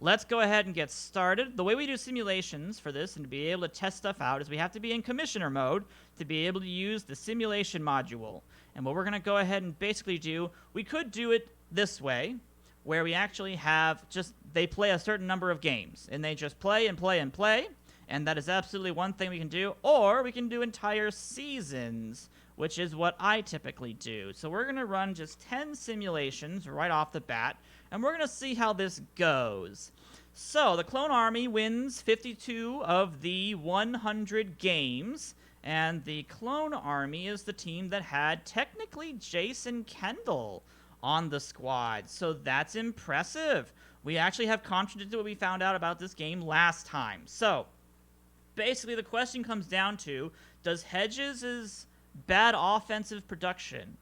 let's go ahead and get started. The way we do simulations for this and to be able to test stuff out is we have to be in commissioner mode to be able to use the simulation module. And what we're going to go ahead and basically do, we could do it this way, where we actually have they play a certain number of games, and they just play and play and play, and that is absolutely one thing we can do. Or we can do entire seasons, which is what I typically do. So we're going to run just 10 simulations right off the bat, and we're going to see how this goes. So the Clone Army wins 52 of the 100 games, and the Clone Army is the team that had technically Jason Kendall on the squad. So that's impressive. We actually have contradicted what we found out about this game last time. So basically the question comes down to, does Hedges' bad offensive production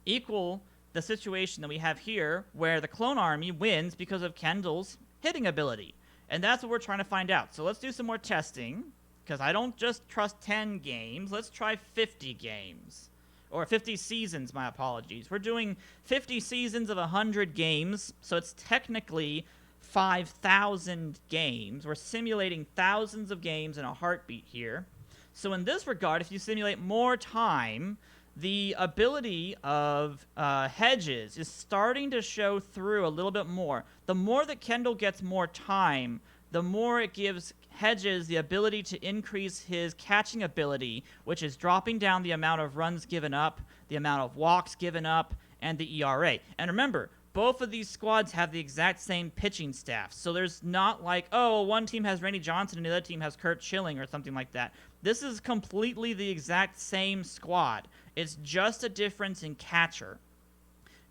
equal the situation that we have here where the Clone Army wins because of Kendall's hitting ability? And that's what we're trying to find out. So let's do some more testing, because I don't just trust 10 games. Let's try 50 games. Or 50 seasons, my apologies. We're doing 50 seasons of 100 games, so it's technically 5,000 games. We're simulating thousands of games in a heartbeat here. So in this regard, if you simulate more time, the ability of Hedges is starting to show through a little bit more. The more that Kendall gets more time, the more it gives Hedges the ability to increase his catching ability, which is dropping down the amount of runs given up, the amount of walks given up, and the ERA. And remember, both of these squads have the exact same pitching staff. So there's not like, oh, one team has Randy Johnson and the other team has Kurt Schilling or something like that. This is completely the exact same squad. It's just a difference in catcher.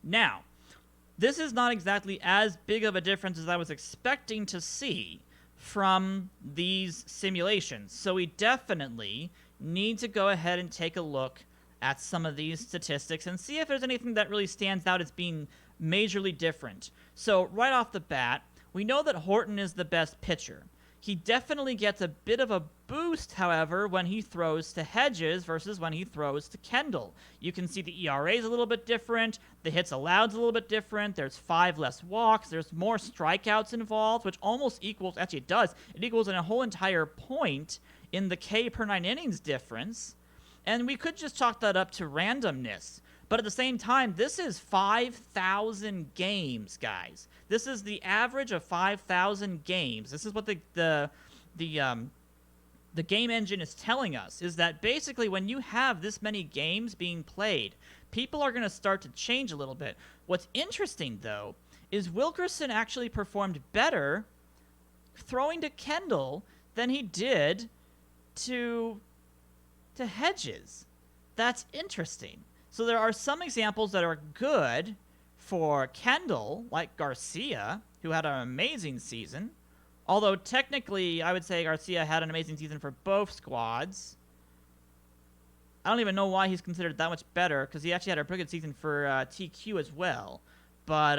Now, this is not exactly as big of a difference as I was expecting to see from these simulations. So we definitely need to go ahead and take a look at some of these statistics and see if there's anything that really stands out as being majorly different. So right off the bat, we know that Horton is the best pitcher. He definitely gets a bit of a boost, however, when he throws to Hedges versus when he throws to Kendall. You can see the ERA is a little bit different. The hits allowed is a little bit different. There's 5 less walks. There's more strikeouts involved, which almost equals, actually it does, it equals a whole entire point in the K per 9 innings difference. And we could just chalk that up to randomness. But at the same time, this is 5,000 games, guys. This is the average of 5,000 games. This is what the game engine is telling us, is that basically when you have this many games being played, people are going to start to change a little bit. What's interesting, though, is Wilkerson actually performed better throwing to Kendall than he did to Hedges. That's interesting. So there are some examples that are good for Kendall, like Garcia, who had an amazing season. Although technically, I would say Garcia had an amazing season for both squads. I don't even know why he's considered that much better, because he actually had a pretty good season for TQ as well. But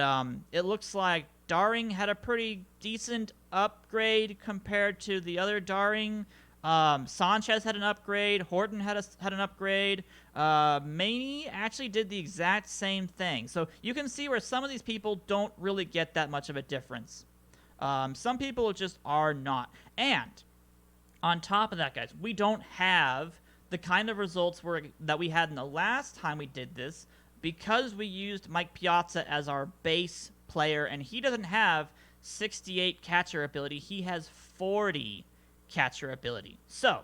it looks like Daring had a pretty decent upgrade compared to the other Daring. Sanchez had an upgrade. Horton had an upgrade. Maney actually did the exact same thing. So you can see where some of these people don't really get that much of a difference. Some people just are not. And on top of that, guys, we don't have the kind of results that we had in the last time we did this because we used Mike Piazza as our base player, and he doesn't have 68 catcher ability. He has 40 catcher ability. So,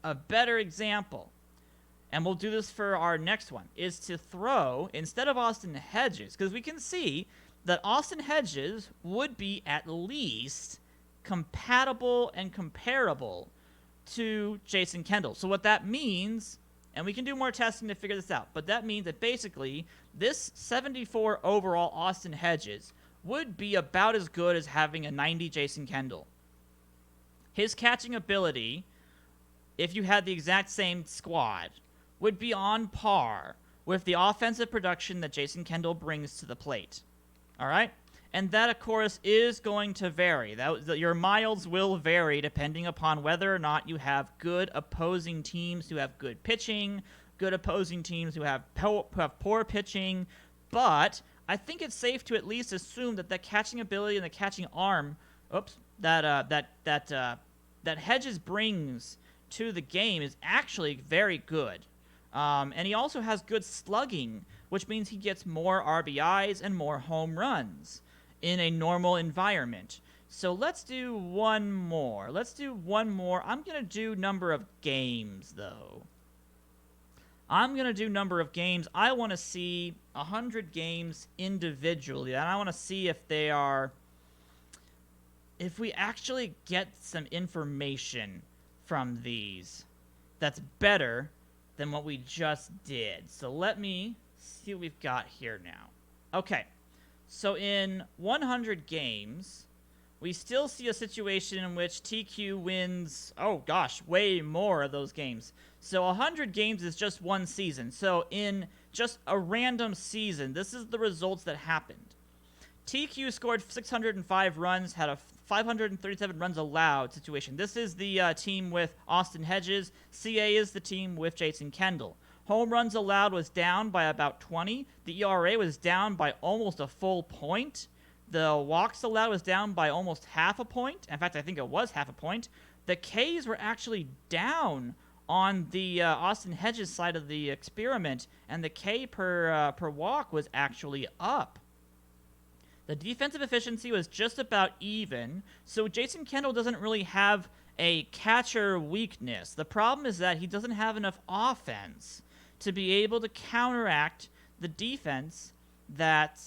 a better example, and we'll do this for our next one, is to throw, instead of Austin Hedges, because we can see that Austin Hedges would be at least compatible and comparable to Jason Kendall. So what that means, and we can do more testing to figure this out, but that means that basically this 74 overall Austin Hedges would be about as good as having a 90 Jason Kendall. His catching ability, if you had the exact same squad, would be on par with the offensive production that Jason Kendall brings to the plate. All right? And that, of course, is going to vary. Your miles will vary depending upon whether or not you have good opposing teams who have good pitching, good opposing teams who have poor pitching. But I think it's safe to at least assume that the catching ability and the catching arm, that Hedges brings to the game is actually very good. And he also has good slugging, which means he gets more RBIs and more home runs in a normal environment. So let's do one more. I'm going to do number of games, though. I want to see 100 games individually, and I want to see if we actually get some information from these that's better than what we just did. So let me see what we've got here now. Okay. So in 100 games, we still see a situation in which TQ wins, way more of those games. So 100 games is just one season. So in just a random season, this is the results that happened. TQ scored 605 runs, had a 537 runs allowed situation. This is the team with Austin Hedges. CA is the team with Jason Kendall. Home runs allowed was down by about 20. The ERA was down by almost a full point. The walks allowed was down by almost half a point. In fact, I think it was half a point. The Ks were actually down on the Austin Hedges side of the experiment, and the K per walk was actually up. The defensive efficiency was just about even, so Jason Kendall doesn't really have a catcher weakness. The problem is that he doesn't have enough offense to be able to counteract the defense that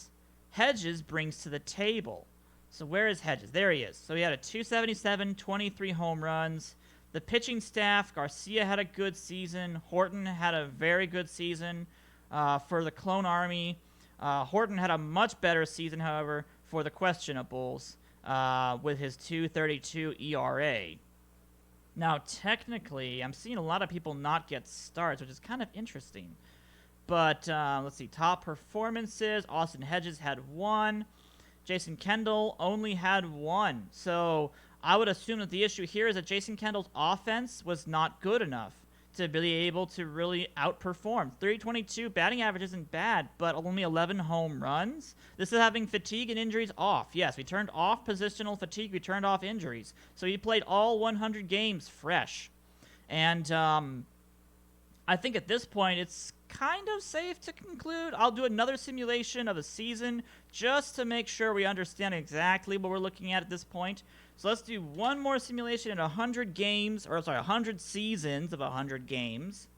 Hedges brings to the table. So where is Hedges? There he is. So he had a 277, 23 home runs. The pitching staff, Garcia had a good season. Horton had a very good season for the Clone Army. Horton had a much better season, however, for the questionables with his 2.32 ERA. Now, technically, I'm seeing a lot of people not get starts, which is kind of interesting. But let's see. Top performances. Austin Hedges had 1. Jason Kendall only had 1. So I would assume that the issue here is that Jason Kendall's offense was not good enough to be able to really outperform. 322 batting average isn't bad, but only 11 home runs. This is having fatigue and injuries off. Yes, we turned off positional fatigue. We turned off injuries. So he played all 100 games fresh. And I think at this point it's kind of safe to conclude. I'll do another simulation of a season just to make sure we understand exactly what we're looking at this point. So let's do one more simulation in 100 games, 100 seasons of 100 games.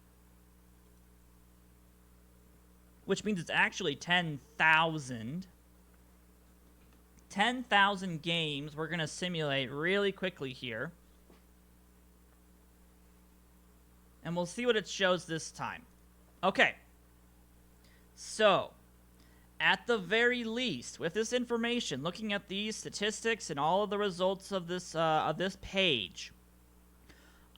Which means it's actually 10,000. 10,000 games we're going to simulate really quickly here. And we'll see what it shows this time. Okay. So, at the very least, with this information, looking at these statistics and all of the results of this page,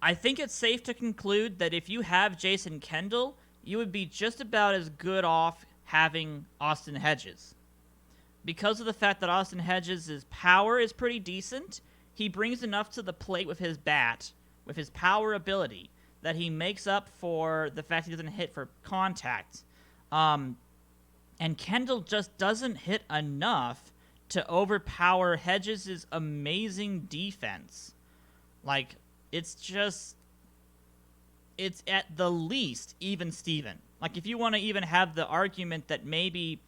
I think it's safe to conclude that if you have Jason Kendall, you would be just about as good off having Austin Hedges. Because of the fact that Austin Hedges' power is pretty decent, he brings enough to the plate with his bat with his power ability that he makes up for the fact he doesn't hit for contact. And Kendall just doesn't hit enough to overpower Hedges' amazing defense. Like, it's at the least even Steven. Like, if you want to even have the argument that maybe,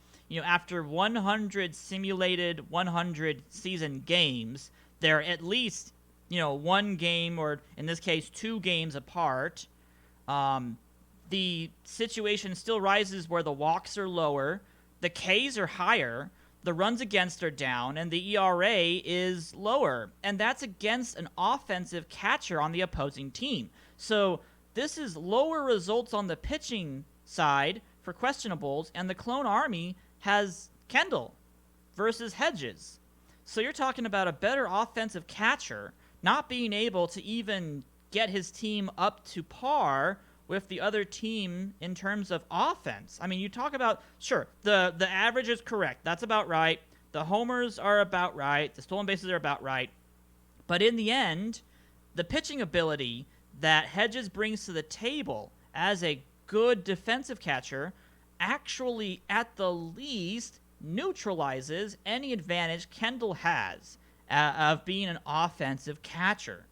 after 100 simulated 100 season games, they're at least, one game, or in this case, 2 games apart. The situation still rises where the walks are lower, the Ks are higher, the runs against are down, and the ERA is lower. And that's against an offensive catcher on the opposing team. So this is lower results on the pitching side for questionables, and the Clone Army has Kendall versus Hedges. So you're talking about a better offensive catcher not being able to even get his team up to par with the other team in terms of offense. I mean, you talk about, sure, the average is correct. That's about right. The homers are about right. The stolen bases are about right. But in the end, the pitching ability that Hedges brings to the table as a good defensive catcher actually, at the least, neutralizes any advantage Kendall has of being an offensive catcher.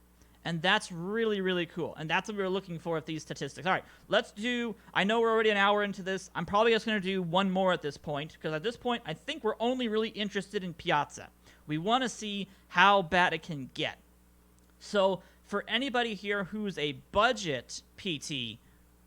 And that's really, really cool. And that's what we're looking for with these statistics. All right, I know we're already an hour into this. I'm probably just going to do one more at this point, because at this point, I think we're only really interested in Piazza. We want to see how bad it can get. So for anybody here who's a budget PT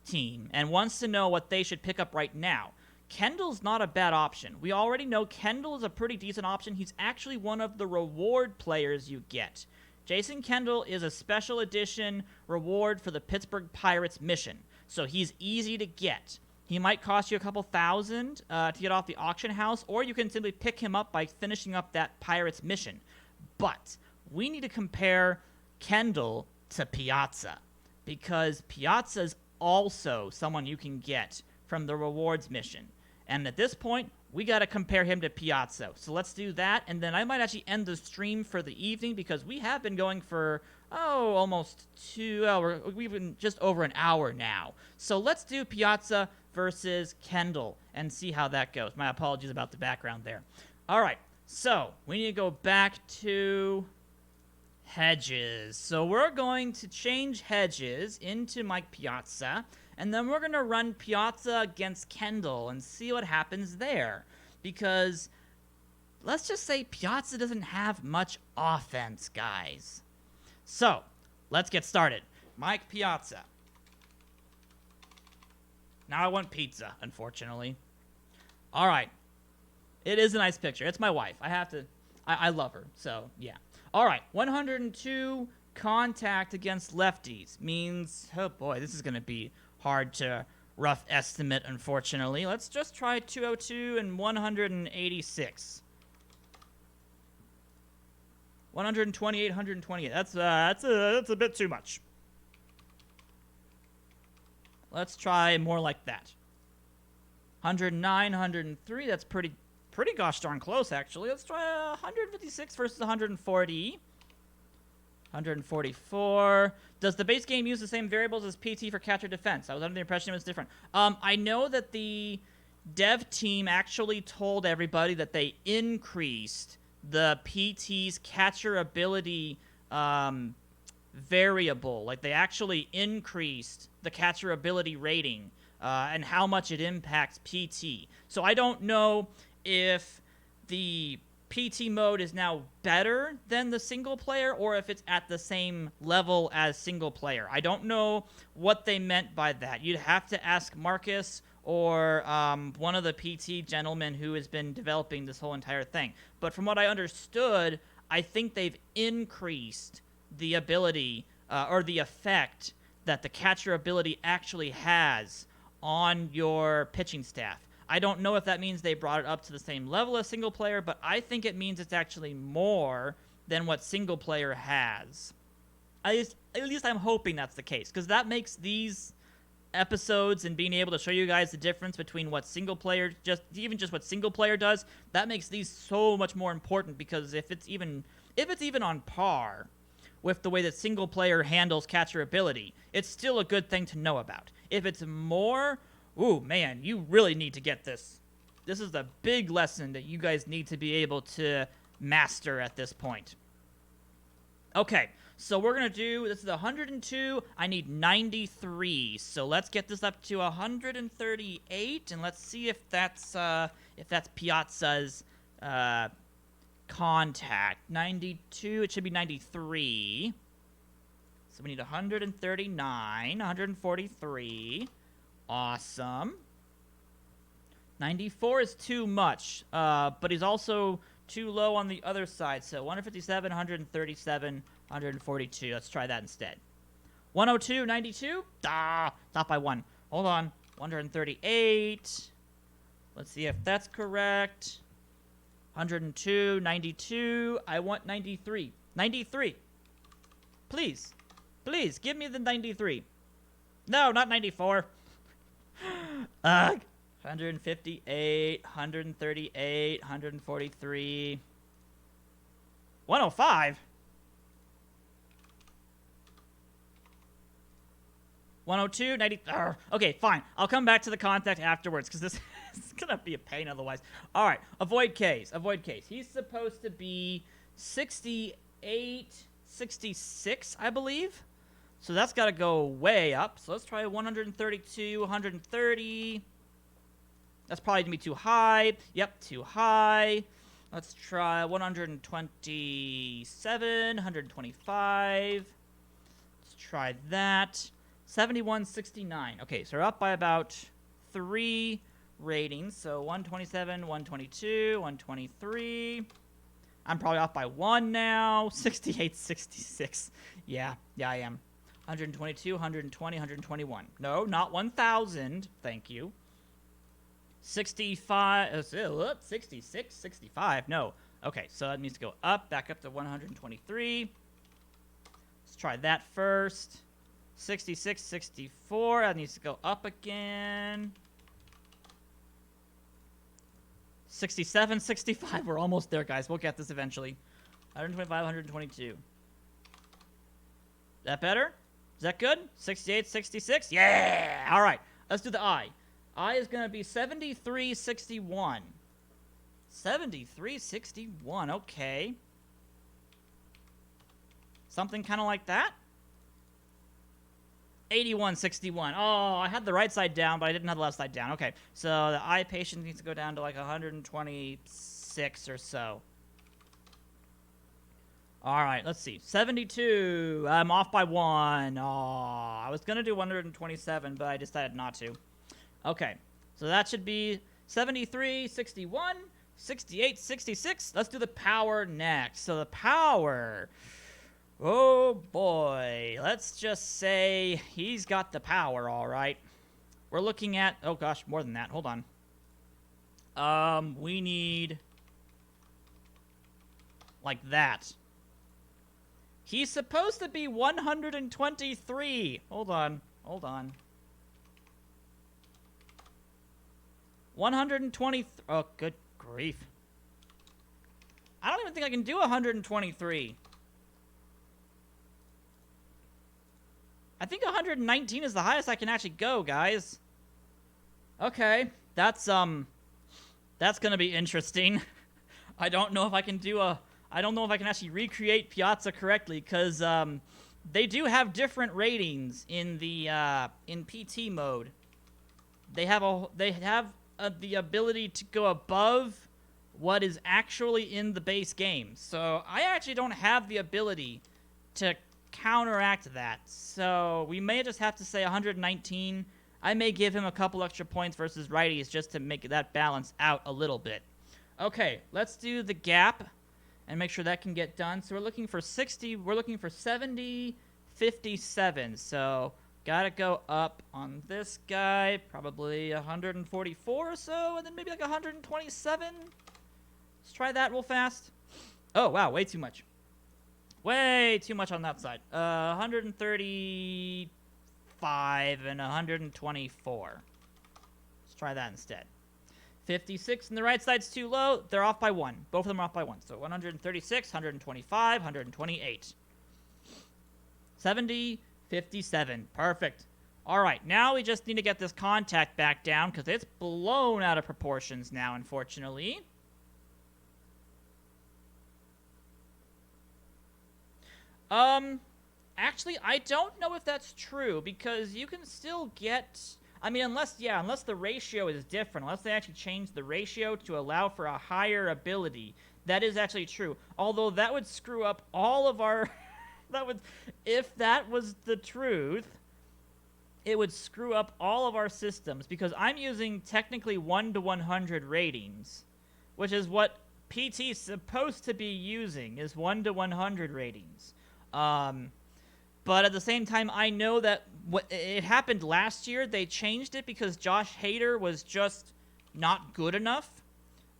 team and wants to know what they should pick up right now, Kendall's not a bad option. We already know Kendall is a pretty decent option. He's actually one of the reward players you get. Jason Kendall is a special edition reward for the Pittsburgh Pirates mission, so he's easy to get. He might cost you a couple thousand to get off the auction house, or you can simply pick him up by finishing up that Pirates mission. But we need to compare Kendall to Piazza, because Piazza is also someone you can get from the rewards mission. And at this point, we got to compare him to Piazza. So let's do that, and then I might actually end the stream for the evening, because we have been going for, almost 2 hours. We've been just over an hour now. So let's do Piazza versus Kendall and see how that goes. My apologies about the background there. All right, so we need to go back to Hedges. So we're going to change Hedges into Mike Piazza, and then we're going to run Piazza against Kendall and see what happens there. Because let's just say Piazza doesn't have much offense, guys. So let's get started. Mike Piazza. Now I want pizza, unfortunately. All right. It is a nice picture. It's my wife. I love her. So, yeah. All right. 102 contact against lefties means, oh boy, this is going to be hard to rough estimate, unfortunately. Let's just try 202 and 186. 128, 128. That's a bit too much. Let's try more like that. 109, 103. That's pretty gosh darn close, actually. Let's try 156 versus 140. 144. Does the base game use the same variables as PT for catcher defense? I was under the impression it was different. I know that the dev team actually told everybody that they increased the PT's catcher ability variable. Like, they actually increased the catcher ability rating and how much it impacts PT. So I don't know if the PT mode is now better than the single player, or if it's at the same level as single player. I don't know what they meant by that. You'd have to ask Marcus or one of the PT gentlemen who has been developing this whole entire thing. But from what I understood, I think they've increased the ability or the effect that the catcher ability actually has on your pitching staff. I don't know if that means they brought it up to the same level as single player, but I think it means it's actually more than what single player has. At least I'm hoping that's the case, because that makes these episodes and being able to show you guys the difference between what single player, just what single player does, that makes these so much more important, because if it's even on par with the way that single player handles catcher ability, it's still a good thing to know about. If it's more, ooh, man, you really need to get this. This is a big lesson that you guys need to be able to master at this point. Okay, so we're going to do, this is 102, I need 93, so let's get this up to 138, and let's see if that's Piazza's contact. 92, it should be 93. So we need 139, 143. Awesome. 94 is too much, but he's also too low on the other side. So 157, 137, 142. Let's try that instead. 102, 92. Ah, not by one. Hold on. 138. Let's see if that's correct. 102, 92. I want 93. 93. Please. Please, give me the 93. No, not 94. Ugh. 158, 138, 143. 105? 102, 90. Okay, fine. I'll come back to the contact afterwards because this is going to be a pain otherwise. All right, avoid case. Avoid case. He's supposed to be 68, 66, I believe. So that's got to go way up. So let's try 132, 130. That's probably going to be too high. Yep, too high. Let's try 127, 125. Let's try that. 7169. Okay, so we're up by about 3 ratings. So 127, 122, 123. I'm probably off by 1 now. 68, 66. Yeah, I am. 122, 120, 121. No, not 1,000. Thank you. 65, 66, 65. No. Okay, so that needs to go up, back up to 123. Let's try that first. 66, 64. That needs to go up again. 67, 65. We're almost there, guys. We'll get this eventually. 125, 122. That better? Is that good? 68, 66? Yeah! All right. Let's do the I. I is going to be 7361. 7361. Okay. Something kind of like that? 8161. Oh, I had the right side down, but I didn't have the left side down. Okay. So the I patient needs to go down to like 126 or so. All right, let's see. 72. I'm off by 1. Oh, I was going to do 127, but I decided not to. Okay, so that should be 73, 61, 68, 66. Let's do the power next. So the power, oh boy, let's just say he's got the power, all right. We're looking at, oh gosh, more than that. Hold on. We need like that. He's supposed to be 123. Hold on. 120. Oh, good grief. I don't even think I can do 123. I think 119 is the highest I can actually go, guys. Okay, that's gonna be interesting. I don't know if I can do I don't know if I can actually recreate Piazza correctly, because they do have different ratings in the in PT mode. They have the ability to go above what is actually in the base game. So I actually don't have the ability to counteract that. So we may just have to say 119. I may give him a couple extra points versus righties just to make that balance out a little bit. Okay, let's do the gap and make sure that can get done. So we're looking for 60. We're looking for 70, 57. So gotta go up on this guy, probably 144 or so, and then maybe like 127. Let's try that real fast. Oh, wow, way too much. Way too much on that side. 135 and 124. Let's try that instead. 56 and the right side's too low. They're off by 1. Both of them are off by 1. So 136, 125, 128. 70, 57. Perfect. All right, now we just need to get this contact back down because it's blown out of proportions now, unfortunately. Actually, I don't know if that's true because you can still get... I mean, unless the ratio is different, unless they actually change the ratio to allow for a higher ability, that is actually true. Although that would screw up all of our... If that was the truth, it would screw up all of our systems because I'm using technically 1 to 100 ratings, which is what PT is supposed to be using, is 1 to 100 ratings. But at the same time, I know that it happened last year. They changed it because Josh Hader was just not good enough.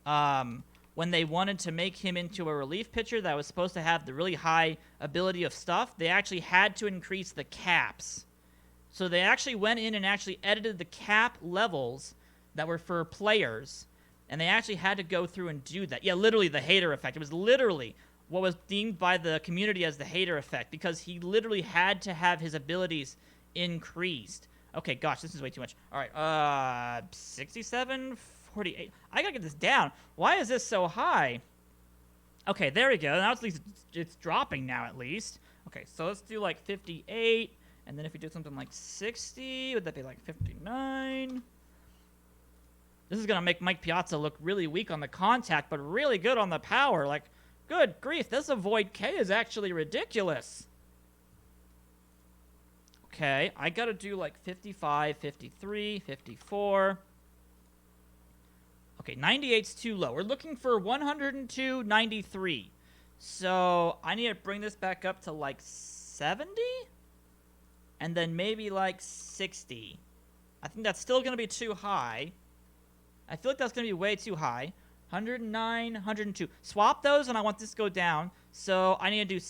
When they wanted to make him into a relief pitcher that was supposed to have the really high ability of stuff, they actually had to increase the caps. So they actually went in and actually edited the cap levels that were for players, and they actually had to go through and do that. Yeah, literally the Hader effect. It was literally what was deemed by the community as the Hader effect because he literally had to have his abilities increased. Okay, gosh, this is way too much. All right, 67, 48. I gotta get this down. Why is this so high? Okay, there we go. Now at least it's dropping now at least. Okay, so let's do like 58. And then if we do something like 60, would that be like 59? This is going to make Mike Piazza look really weak on the contact, but really good on the power. Like, good grief, this avoid K is actually ridiculous. Okay, I got to do like 55, 53, 54. Okay, 98's too low. We're looking for 102, 93. So I need to bring this back up to like 70? And then maybe like 60. I think that's still going to be too high. I feel like that's going to be way too high. 109, 102. Swap those, and I want this to go down. So I need to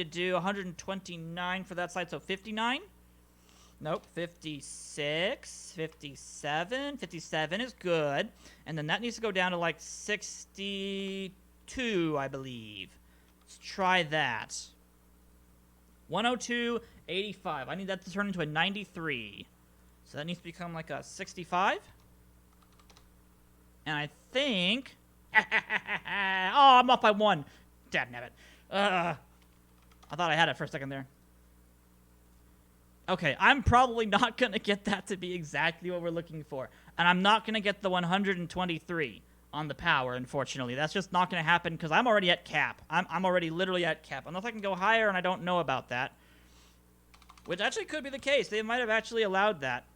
do 129 for that side, so 59. Nope, 56, 57. 57 is good. And then that needs to go down to like 62, I believe. Let's try that. 102, 85. I need that to turn into a 93. So that needs to become like a 65. And I think... oh, I'm off by 1. Damnabbit. I thought I had it for a second there. Okay, I'm probably not going to get that to be exactly what we're looking for. And I'm not going to get the 123 on the power, unfortunately. That's just not going to happen because I'm already at cap. I'm already literally at cap. Unless I can go higher, and I don't know about that. Which actually could be the case. They might have actually allowed that.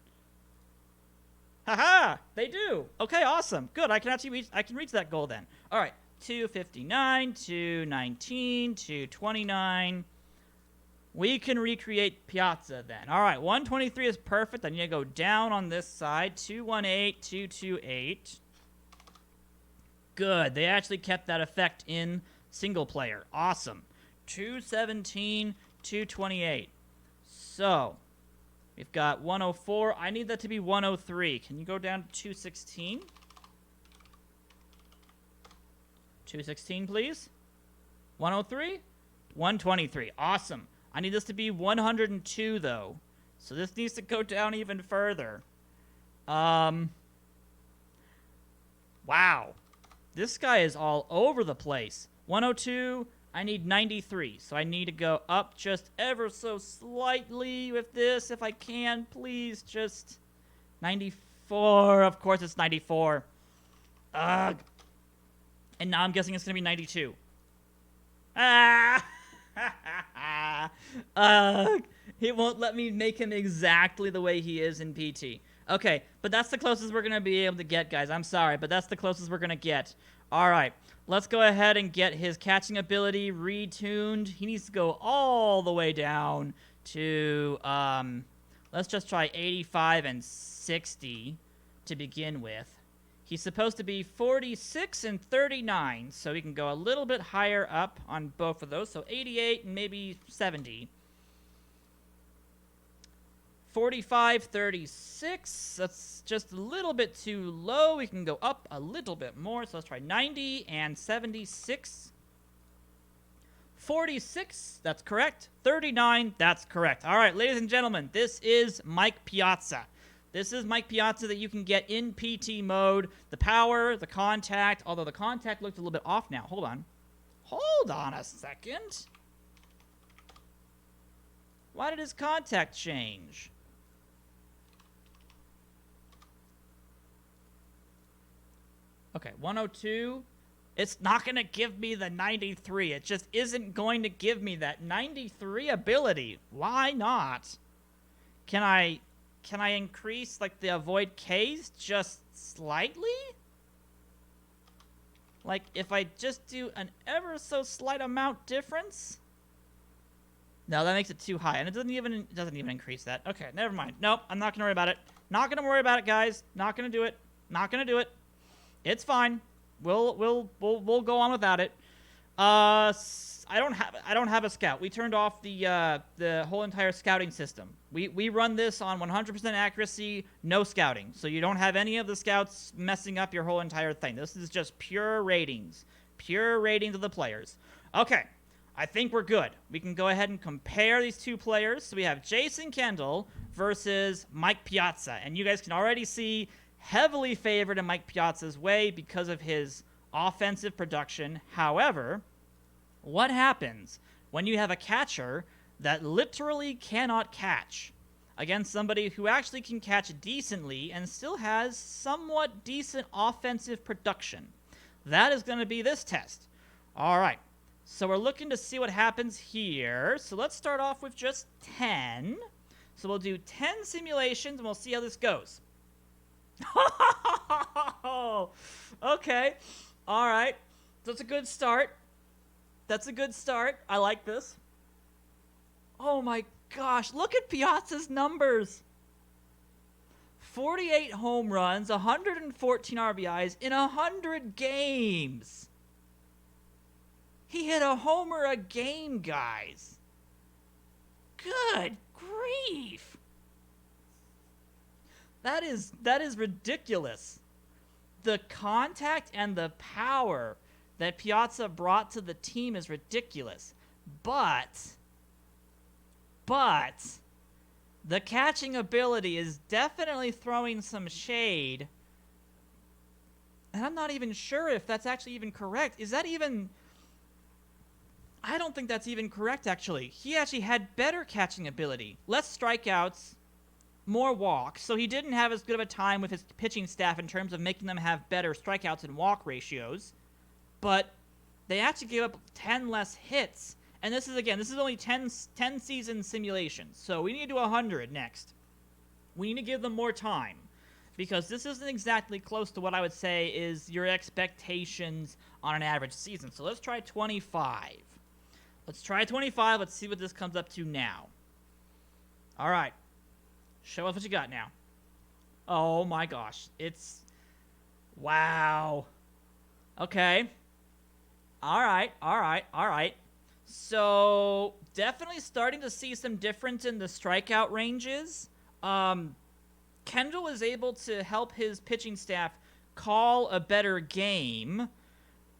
Haha! They do! Okay, awesome. Good, I can actually reach that goal then. Alright, 259, 219, 229. We can recreate Piazza then. Alright, 123 is perfect. I need to go down on this side. 218, 228. Good. They actually kept that effect in single player. Awesome. 217, 228. So, we've got 104. I need that to be 103. Can you go down to 216? 216, please. 103? 123. Awesome. I need this to be 102, though. So this needs to go down even further. Wow. This guy is all over the place. 102, I need 93. So I need to go up just ever so slightly with this, if I can. Please, just 94. Of course it's 94. Ugh. And now I'm guessing it's going to be 92. Ah! It won't let me make him exactly the way he is in PT. Okay, but that's the closest we're going to be able to get, guys. I'm sorry, but that's the closest we're going to get. All right, let's go ahead and get his catching ability retuned. He needs to go all the way down to, let's just try 85 and 60 to begin with. He's supposed to be 46 and 39, so we can go a little bit higher up on both of those. So 88 and maybe 70. 45, 36. That's just a little bit too low. We can go up a little bit more. So let's try 90 and 76. 46, that's correct. 39, that's correct. All right, ladies and gentlemen, this is Mike Piazza. This is Mike Piazza that you can get in PT mode. The power, the contact, although the contact looked a little bit off now. Hold on. Hold on a second. Why did his contact change? Okay, 102. It's not going to give me the 93. It just isn't going to give me that 93 ability. Why not? Can I increase, like, the avoid Ks just slightly? Like, if I just do an ever so slight amount difference? No, that makes it too high, and it doesn't even increase that. Okay, never mind. Nope, I'm not gonna worry about it. Not gonna worry about it, guys. Not gonna do it. Not gonna do it. It's fine. We'll go on without it. I don't have a scout. We turned off the whole entire scouting system. We run this on 100% accuracy, no scouting. So you don't have any of the scouts messing up your whole entire thing. This is just pure ratings. Pure ratings of the players. Okay, I think we're good. We can go ahead and compare these two players. So we have Jason Kendall versus Mike Piazza. And you guys can already see heavily favored in Mike Piazza's way because of his offensive production. However, what happens when you have a catcher that literally cannot catch against somebody who actually can catch decently and still has somewhat decent offensive production? That is going to be this test. All right, so we're looking to see what happens here. So let's start off with just 10. So we'll do 10 simulations, and we'll see how this goes. Okay. All right. That's a good start. That's a good start. I like this. Oh my gosh. Look at Piazza's numbers. 48 home runs, 114 RBIs in 100 games. He hit a homer a game, guys. Good grief. That is ridiculous. The contact and the power that Piazza brought to the team is ridiculous. But the catching ability is definitely throwing some shade. And I'm not even sure if that's actually even correct. Is that even... I don't think that's even correct, actually. He actually had better catching ability. Less strikeouts, more walks. So he didn't have as good of a time with his pitching staff in terms of making them have better strikeouts and walk ratios. But they actually gave up 10 less hits. And this is only 10 season simulations. So we need to do 100 next. We need to give them more time, because this isn't exactly close to what I would say is your expectations on an average season. So let's try 25. Let's try 25. Let's see what this comes up to now. All right. Show us what you got now. Oh my gosh. It's... Wow. Okay. All right. So, definitely starting to see some difference in the strikeout ranges. Kendall is able to help his pitching staff call a better game.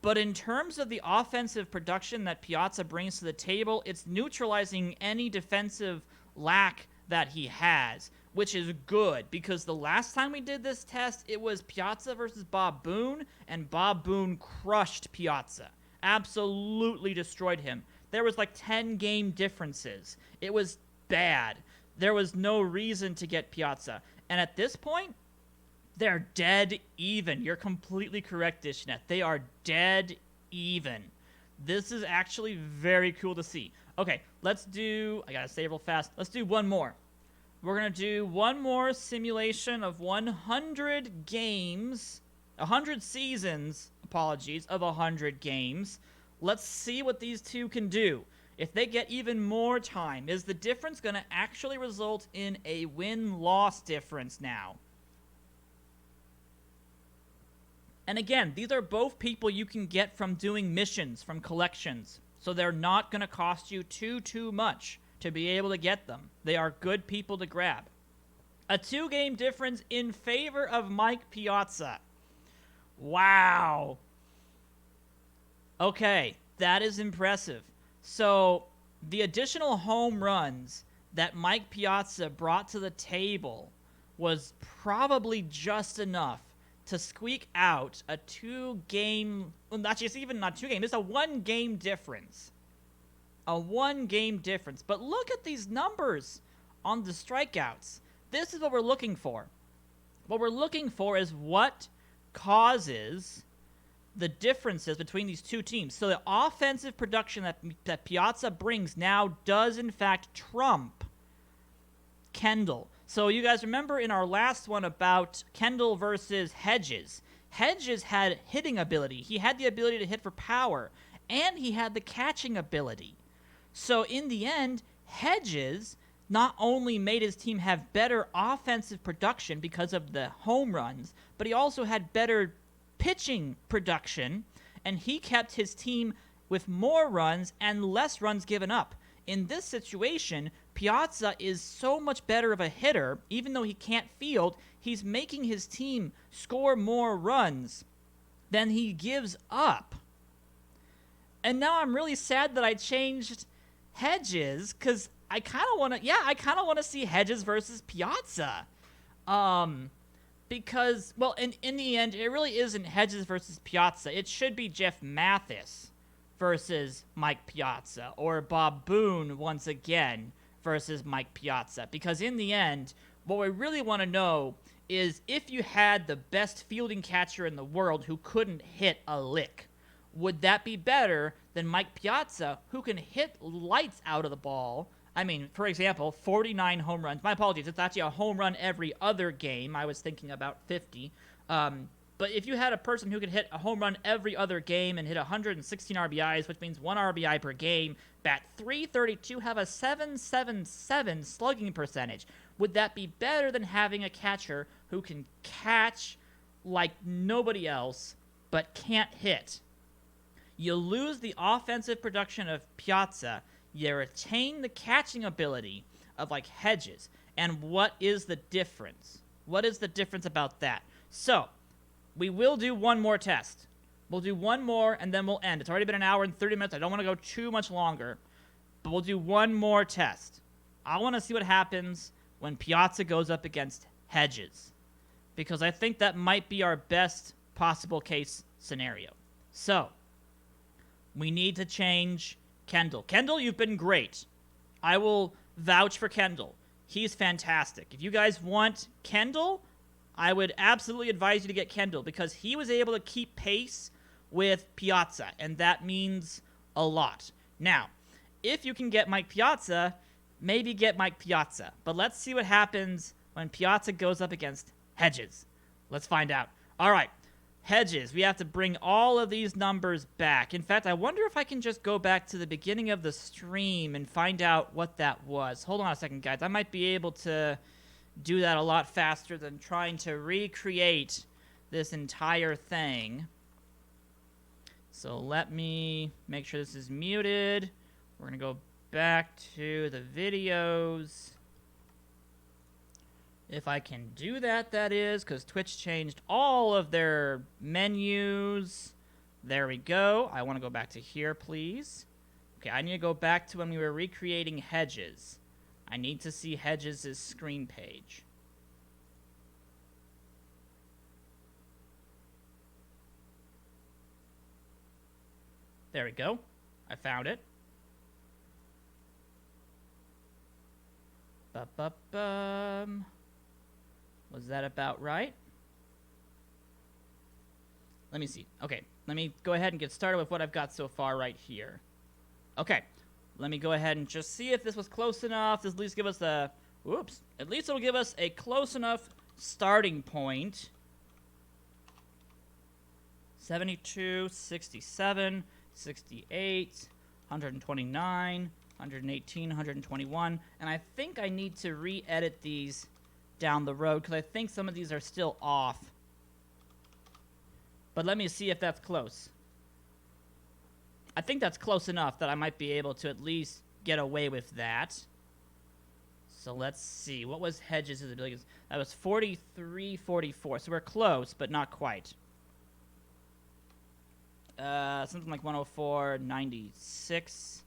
But in terms of the offensive production that Piazza brings to the table, it's neutralizing any defensive lack that he has, which is good, because the last time we did this test, it was Piazza versus Bob Boone, and Bob Boone crushed Piazza. Absolutely destroyed him. There was like 10 game differences. It was bad. There was no reason to get Piazza. And at this point, they're dead even. You're completely correct, Dishnet. They are dead even. This is actually very cool to see. Okay, let's do... I gotta say real fast. Let's do one more. We're gonna do one more simulation of 100 games... 100 seasons, apologies, of 100 games. Let's see what these two can do. If they get even more time, is the difference going to actually result in a win-loss difference now? And again, these are both people you can get from doing missions, from collections. So they're not going to cost you too much to be able to get them. They are good people to grab. A 2-game difference in favor of Mike Piazza. Wow. Okay, that is impressive. So the additional home runs that Mike Piazza brought to the table was probably just enough to squeak out a 2-game, well, not just even not 2-game, it's a 1-game difference. A 1-game difference. But look at these numbers on the strikeouts. This is what we're looking for. What we're looking for is what causes the differences between these two teams. So the offensive production that Piazza brings now does, in fact, trump Kendall. So you guys remember in our last one about Kendall versus Hedges. Hedges had hitting ability. He had the ability to hit for power, and he had the catching ability. So in the end, Hedges not only made his team have better offensive production because of the home runs, but he also had better pitching production, and he kept his team with more runs and less runs given up. In this situation, Piazza is so much better of a hitter, even though he can't field, he's making his team score more runs than he gives up. And now I'm really sad that I changed Hedges, because I kind of want to see Hedges versus Piazza. Because, well, in the end, it really isn't Hedges versus Piazza. It should be Jeff Mathis versus Mike Piazza, or Bob Boone once again versus Mike Piazza. Because in the end, what we really want to know is if you had the best fielding catcher in the world who couldn't hit a lick, would that be better than Mike Piazza, who can hit lights out of the ball? I mean, for example, 49 home runs. My apologies, it's actually a home run every other game. I was thinking about 50. But if you had a person who could hit a home run every other game and hit 116 RBIs, which means 1 RBI per game, bat .332, have a .777 slugging percentage, would that be better than having a catcher who can catch like nobody else but can't hit? You lose the offensive production of Piazza, you retain the catching ability of like Hedges. And what is the difference? What is the difference about that? So, we will do one more test. We'll do one more and then we'll end. It's already been 1 hour and 30 minutes. I don't want to go too much longer. But we'll do one more test. I want to see what happens when Piazza goes up against Hedges, because I think that might be our best possible case scenario. So, we need to change Kendall. Kendall, you've been great. I will vouch for Kendall. He's fantastic. If you guys want Kendall, I would absolutely advise you to get Kendall, because he was able to keep pace with Piazza, and that means a lot. Now, if you can get Mike Piazza, maybe get Mike Piazza. But let's see what happens when Piazza goes up against Hedges. Let's find out. All right, Hedges, we have to bring all of these numbers back. In fact, I wonder if I can just go back to the beginning of the stream and find out what that was. Hold on a second, guys. I might be able to do that a lot faster than trying to recreate this entire thing. So let me make sure this is muted. We're going to go back to the videos. If I can do that, that is, because Twitch changed all of their menus. There we go. I want to go back to here, please. Okay, I need to go back to when we were recreating Hedges. I need to see Hedges' screen page. There we go. I found it. Ba-ba-bum. Was that about right? Let me see. Okay, let me go ahead and get started with what I've got so far right here. Okay, let me go ahead and just see if this was close enough. This at least give us a... Whoops. At least it'll give us a close enough starting point. 72, 67, 68, 129, 118, 121. And I think I need to re-edit these down the road, because I think some of these are still off. But let me see if that's close. I think that's close enough that I might be able to at least get away with that. So let's see. What was Hedges' ability? That was 43, 44. So we're close, but not quite. Something like 104, 96.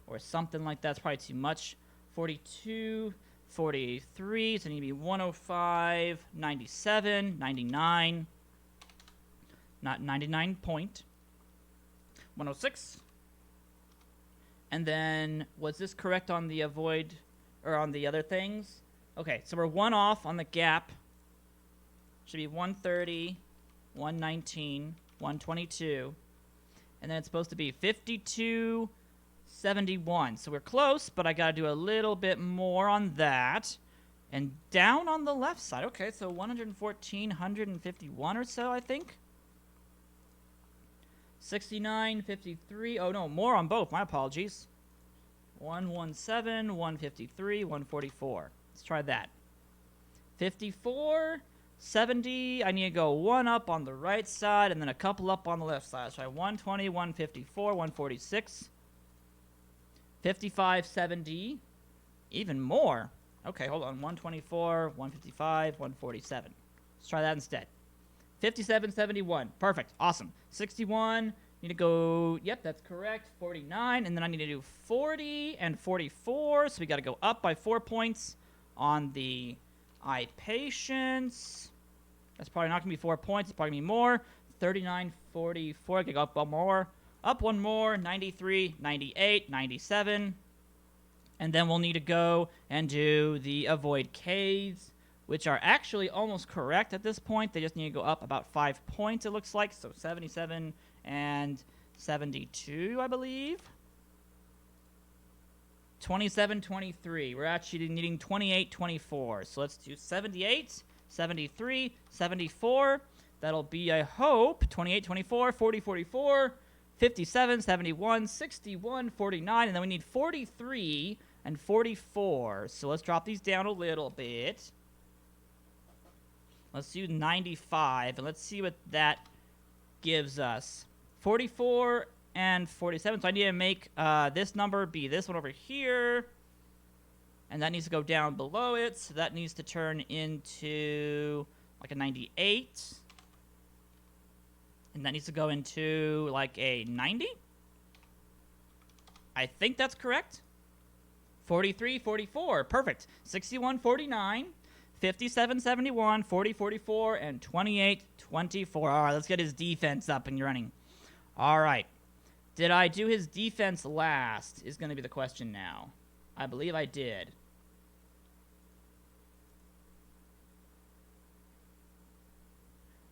or something like that. It's probably too much. 42, 43, so it need to be 105, 97, 99. Not 99 point. 106. And then, was this correct on the avoid, or on the other things? Okay, so we're 1 off on the gap. Should be 130, 119, 122. And then it's supposed to be 52, 71. So we're close, but I got to do a little bit more on that. And down on the left side. Okay, so 114, 151 or so, I think. 69, 53. Oh, no, more on both. My apologies. 117, 153, 144. Let's try that. 54, 70. I need to go 1 up on the right side and then a couple up on the left side. So I 120, 154, 146. 55, 70. Even more. Okay, hold on. 124, 155, 147. Let's try that instead. 57, 71. Perfect. Awesome. 61. Need to go, yep, that's correct. 49. And then I need to do 40 and 44. So we got to go up by 4 points on the eye patience. That's probably not going to be 4 points. It's probably going to be more. 39, 44. I can go up one more. Up one more. 93, 98, 97. And then we'll need to go and do the avoid Ks, which are actually almost correct at this point. They just need to go up about 5 points, it looks like. So 77 and 72, I believe. 27, 23. We're actually needing 28, 24. So let's do 78, 73, 74. That'll be, I hope, 28, 24, 40, 44, 57, 71, 61, 49. And then we need 43 and 44. So let's drop these down a little bit. Let's do 95, and let's see what that gives us. 44 and 47, so I need to make this number be this one over here. And that needs to go down below it, so that needs to turn into like a 98. And that needs to go into like a 90. I think that's correct. 43, 44, perfect. 61, 49. 57, 71, 40, 44, and 28, 24. All right, let's get his defense up and running. All right. Did I do his defense last is going to be the question now. I believe I did.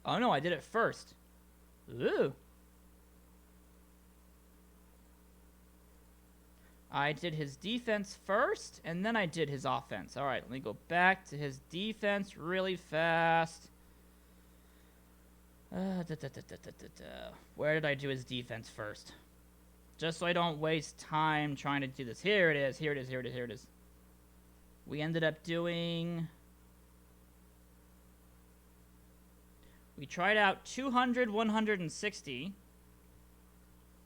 Oh, no, I did it first. Ooh. I did his defense first, and then I did his offense. All right, let me go back to his defense really fast. Where did I do his defense first? Just so I don't waste time trying to do this. Here it is, here it is, here it is, here it is. We ended up doing... We tried out 200, 160,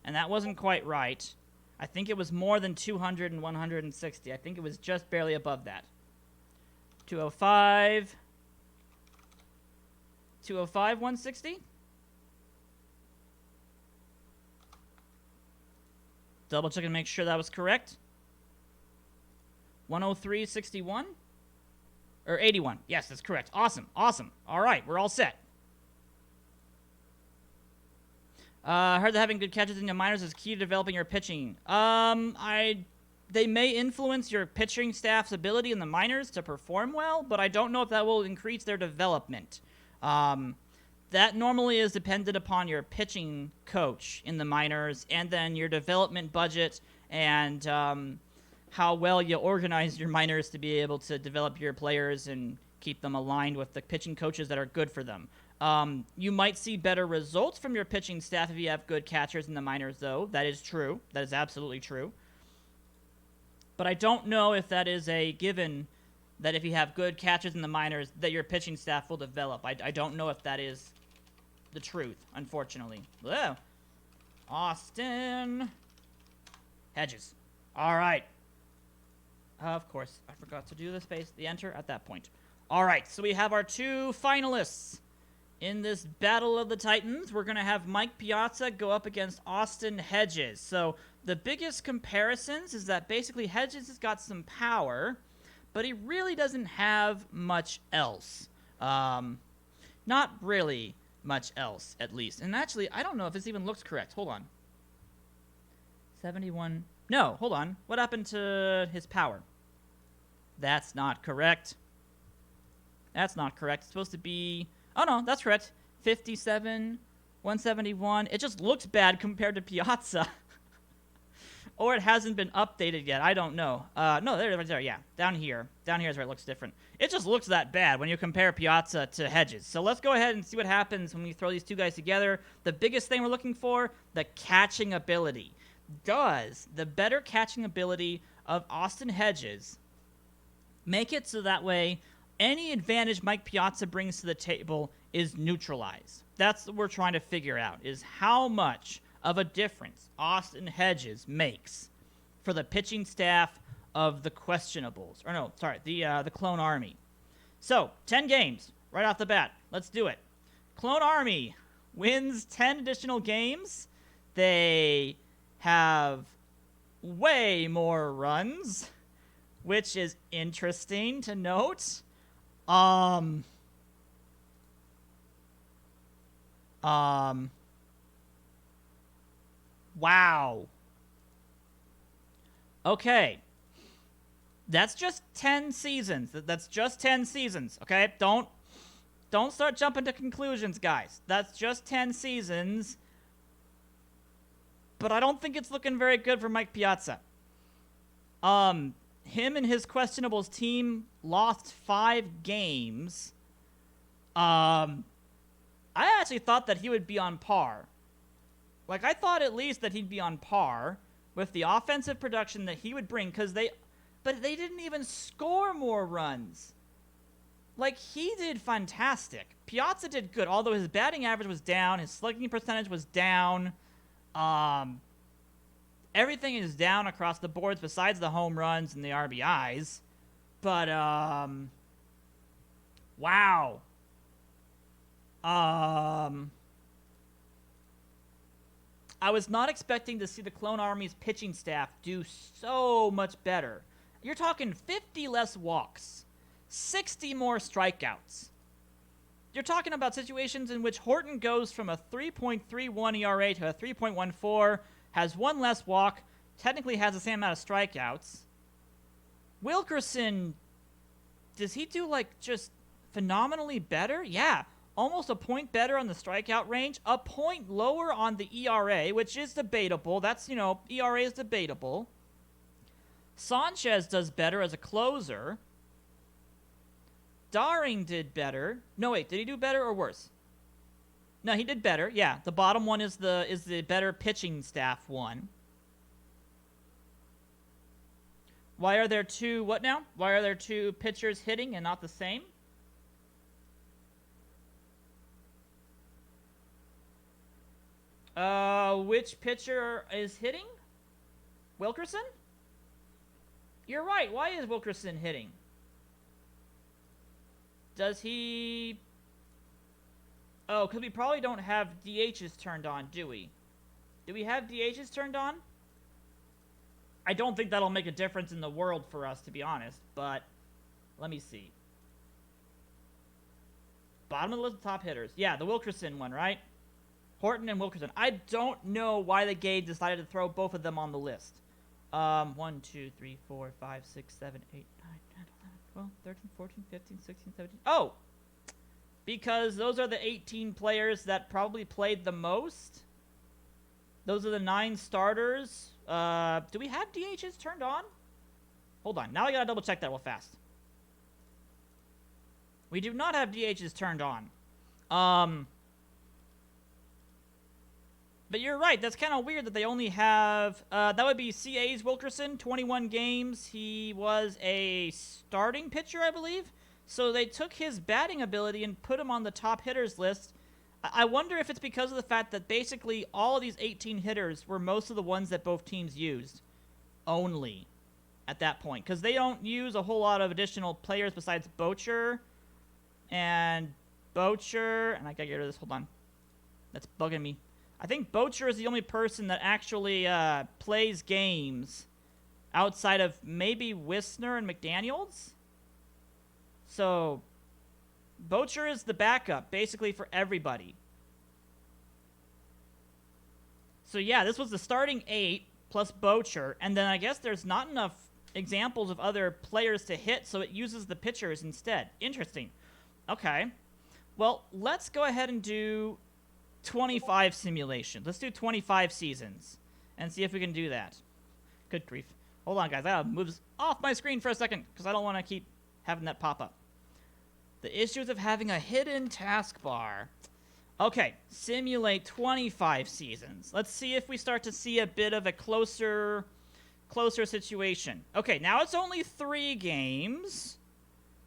and that wasn't quite right. I think it was more than 200 and 160. I think it was just barely above that. 205. 205, 160. Double check and make sure that was correct. 103, 61. Or 81. Yes, that's correct. Awesome, awesome. All right, we're all set. I heard that having good catches in your minors is key to developing your pitching. They may influence your pitching staff's ability in the minors to perform well, but I don't know if that will increase their development. That normally is dependent upon your pitching coach in the minors, and then your development budget, and how well you organize your minors to be able to develop your players and keep them aligned with the pitching coaches that are good for them. You might see better results from your pitching staff if you have good catchers in the minors, though. That is true. That is absolutely true. But I don't know if that is a given that if you have good catchers in the minors, that your pitching staff will develop. I don't know if that is the truth, unfortunately. Ugh. Austin Hedges. All right. Of course, I forgot to do the enter at that point. All right, so we have our two finalists In this Battle of the Titans, we're going to have Mike Piazza go up against Austin Hedges. So the biggest comparisons is that basically Hedges has got some power, but he really doesn't have much else. Not really much else, at least. And actually, I don't know if this even looks correct. Hold on. 71. No, hold on. What happened to his power? That's not correct. That's not correct. It's supposed to be... Oh, no, that's correct. 57, 171. It just looks bad compared to Piazza. Or it hasn't been updated yet. I don't know. No, there. Yeah, down here. Down here is where it looks different. It just looks that bad when you compare Piazza to Hedges. So let's go ahead and see what happens when we throw these two guys together. The biggest thing we're looking for, the catching ability. Does the better catching ability of Austin Hedges make it so that way any advantage Mike Piazza brings to the table is neutralized? That's what we're trying to figure out, is how much of a difference Austin Hedges makes for the pitching staff of the questionables. Or no, sorry, the Clone Army. So, 10 games right off the bat. Let's do it. Clone Army wins 10 additional games. They have way more runs, which is interesting to note. Wow. Okay. That's just 10 seasons. That's just 10 seasons, okay? Don't start jumping to conclusions, guys. That's just 10 seasons. But I don't think it's looking very good for Mike Piazza. Him and his questionables team lost 5 games. I actually thought that he would be on par. Like, I thought at least that he'd be on par with the offensive production that he would bring, but they didn't even score more runs. Like, he did fantastic. Piazza did good, although his batting average was down, his slugging percentage was down. Everything is down across the boards besides the home runs and the RBIs. But, wow. I was not expecting to see the Clone Army's pitching staff do so much better. You're talking 50 less walks, 60 more strikeouts. You're talking about situations in which Horton goes from a 3.31 ERA to a 3.14, has 1 less walk, technically has the same amount of strikeouts. Wilkerson, does he do, like, just phenomenally better? Yeah. Almost a point better on the strikeout range, a point lower on the ERA, which is debatable. That's, ERA is debatable. Sanchez does better as a closer. Daring did better. No, wait, did he do better or worse? No, he did better. Yeah, the bottom one is the better pitching staff one. Why are there two, what now? Why are there two pitchers hitting and not the same? Which pitcher is hitting? Wilkerson? You're right. Why is Wilkerson hitting? Does he... Oh, because we probably don't have DHs turned on, do we? Do we have DHs turned on? I don't think that'll make a difference in the world for us, to be honest, but let me see. Bottom of the list of top hitters. Yeah, the Wilkerson one, right? Horton and Wilkerson. I don't know why the Gade decided to throw both of them on the list. 1, 2, 3, 4, 5, 6, 7, 8, 9, 10, 11, 12, 13, 14, 15, 16, 17. Oh! Because those are the 18 players that probably played the most. Those are the 9 starters. Do we have DHs turned on? Hold on. Now I gotta double check that real fast. We do not have DHs turned on. But you're right. That's kind of weird that they only have... that would be CA's Wilkerson, 21 games. He was a starting pitcher, I believe. So they took his batting ability and put him on the top hitters list. I wonder if it's because of the fact that basically all of these 18 hitters were most of the ones that both teams used. Only at that point. Because they don't use a whole lot of additional players besides Bocher and Bocher, and I gotta get rid of this. Hold on. That's bugging me. I think Bocher is the only person that actually plays games outside of maybe Wisner and McDaniels. So, Bocher is the backup, basically, for everybody. So, yeah, this was the starting 8 plus Bocher, and then I guess there's not enough examples of other players to hit, so it uses the pitchers instead. Interesting. Okay. Well, let's go ahead and do 25 simulations. Let's do 25 seasons and see if we can do that. Good grief. Hold on, guys. I gotta move this off my screen for a second because I don't want to keep having that pop up. The issues of having a hidden taskbar. Okay, simulate 25 seasons. Let's see if we start to see a bit of a closer situation. Okay, now it's only 3 games,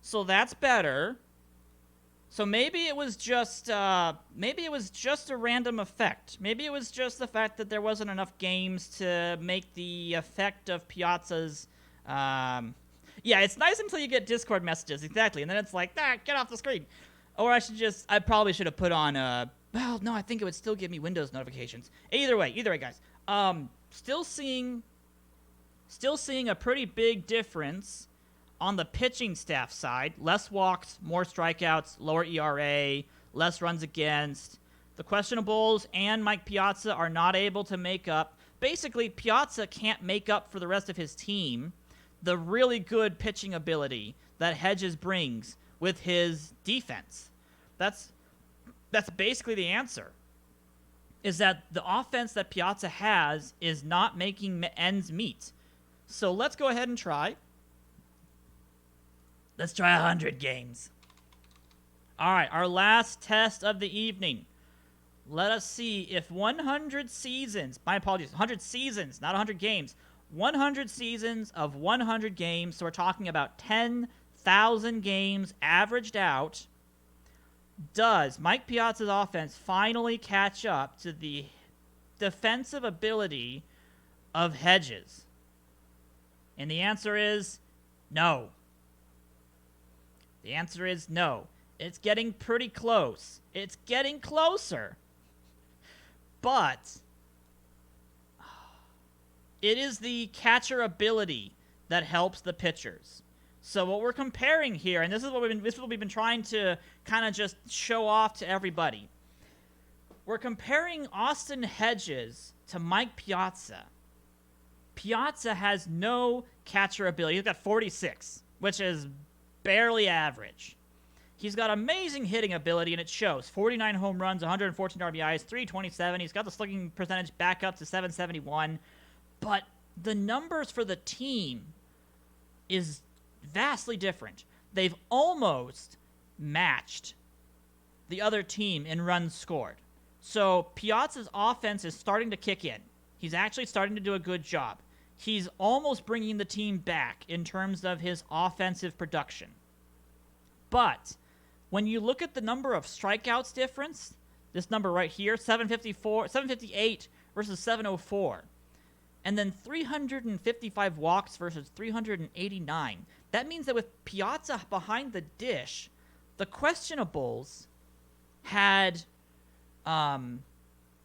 so that's better. So maybe it was just a random effect. Maybe it was just the fact that there wasn't enough games to make the effect of Piazza's. Yeah, it's nice until you get Discord messages, exactly, and then it's like, get off the screen. Or I probably should have put on well, no, I think it would still give me Windows notifications. Either way, guys. Still seeing a pretty big difference on the pitching staff side. Less walks, more strikeouts, lower ERA, less runs against. The questionables and Mike Piazza are not able to make up. Basically, Piazza can't make up for the rest of his team the really good pitching ability that Hedges brings with his defense. That's basically the answer. Is that the offense that Piazza has is not making ends meet. So let's go ahead and try. Let's try 100 games. All right, our last test of the evening. Let us see if 100 seasons, my apologies, 100 seasons, not 100 games, 100 seasons of 100 games, so we're talking about 10,000 games averaged out, does Mike Piazza's offense finally catch up to the defensive ability of Hedges? And the answer is no. The answer is no. It's getting pretty close. It's getting closer. But it is the catcher ability that helps the pitchers. So what we're comparing here, and this is what we've been trying to kind of just show off to everybody. We're comparing Austin Hedges to Mike Piazza. Piazza has no catcher ability. He's got 46, which is barely average. He's got amazing hitting ability, and it shows. 49 home runs, 114 RBIs, 327. He's got the slugging percentage back up to 771. But the numbers for the team is vastly different. They've almost matched the other team in runs scored. So Piazza's offense is starting to kick in. He's actually starting to do a good job. He's almost bringing the team back in terms of his offensive production. But when you look at the number of strikeouts difference, this number right here, 758 versus 704, and then 355 walks versus 389, that means that with Piazza behind the dish, the questionables had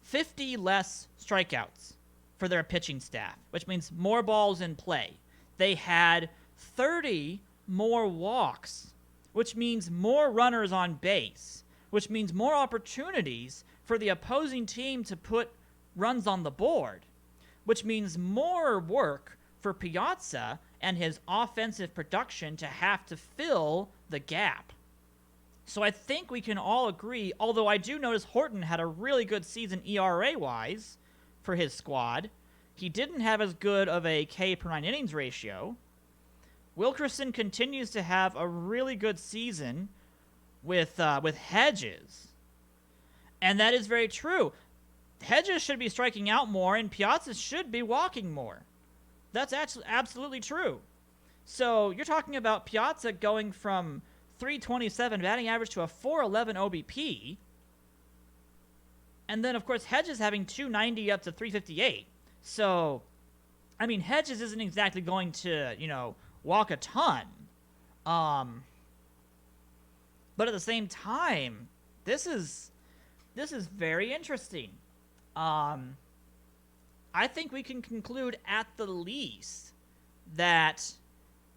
50 less strikeouts for their pitching staff, which means more balls in play. They had 30 more walks, which means more runners on base, which means more opportunities for the opposing team to put runs on the board, which means more work for Piazza and his offensive production to have to fill the gap. So I think we can all agree, although I do notice Horton had a really good season ERA-wise for his squad. He didn't have as good of a K per 9 innings ratio. Wilkerson continues to have a really good season with Hedges. And that is very true. Hedges should be striking out more, and Piazza should be walking more. That's absolutely true. So you're talking about Piazza going from 327 batting average to a 411 OBP. And then, of course, Hedges having 290 up to 358. So, I mean, Hedges isn't exactly going to, walk a ton. But at the same time, This is very interesting. I think we can conclude at the least that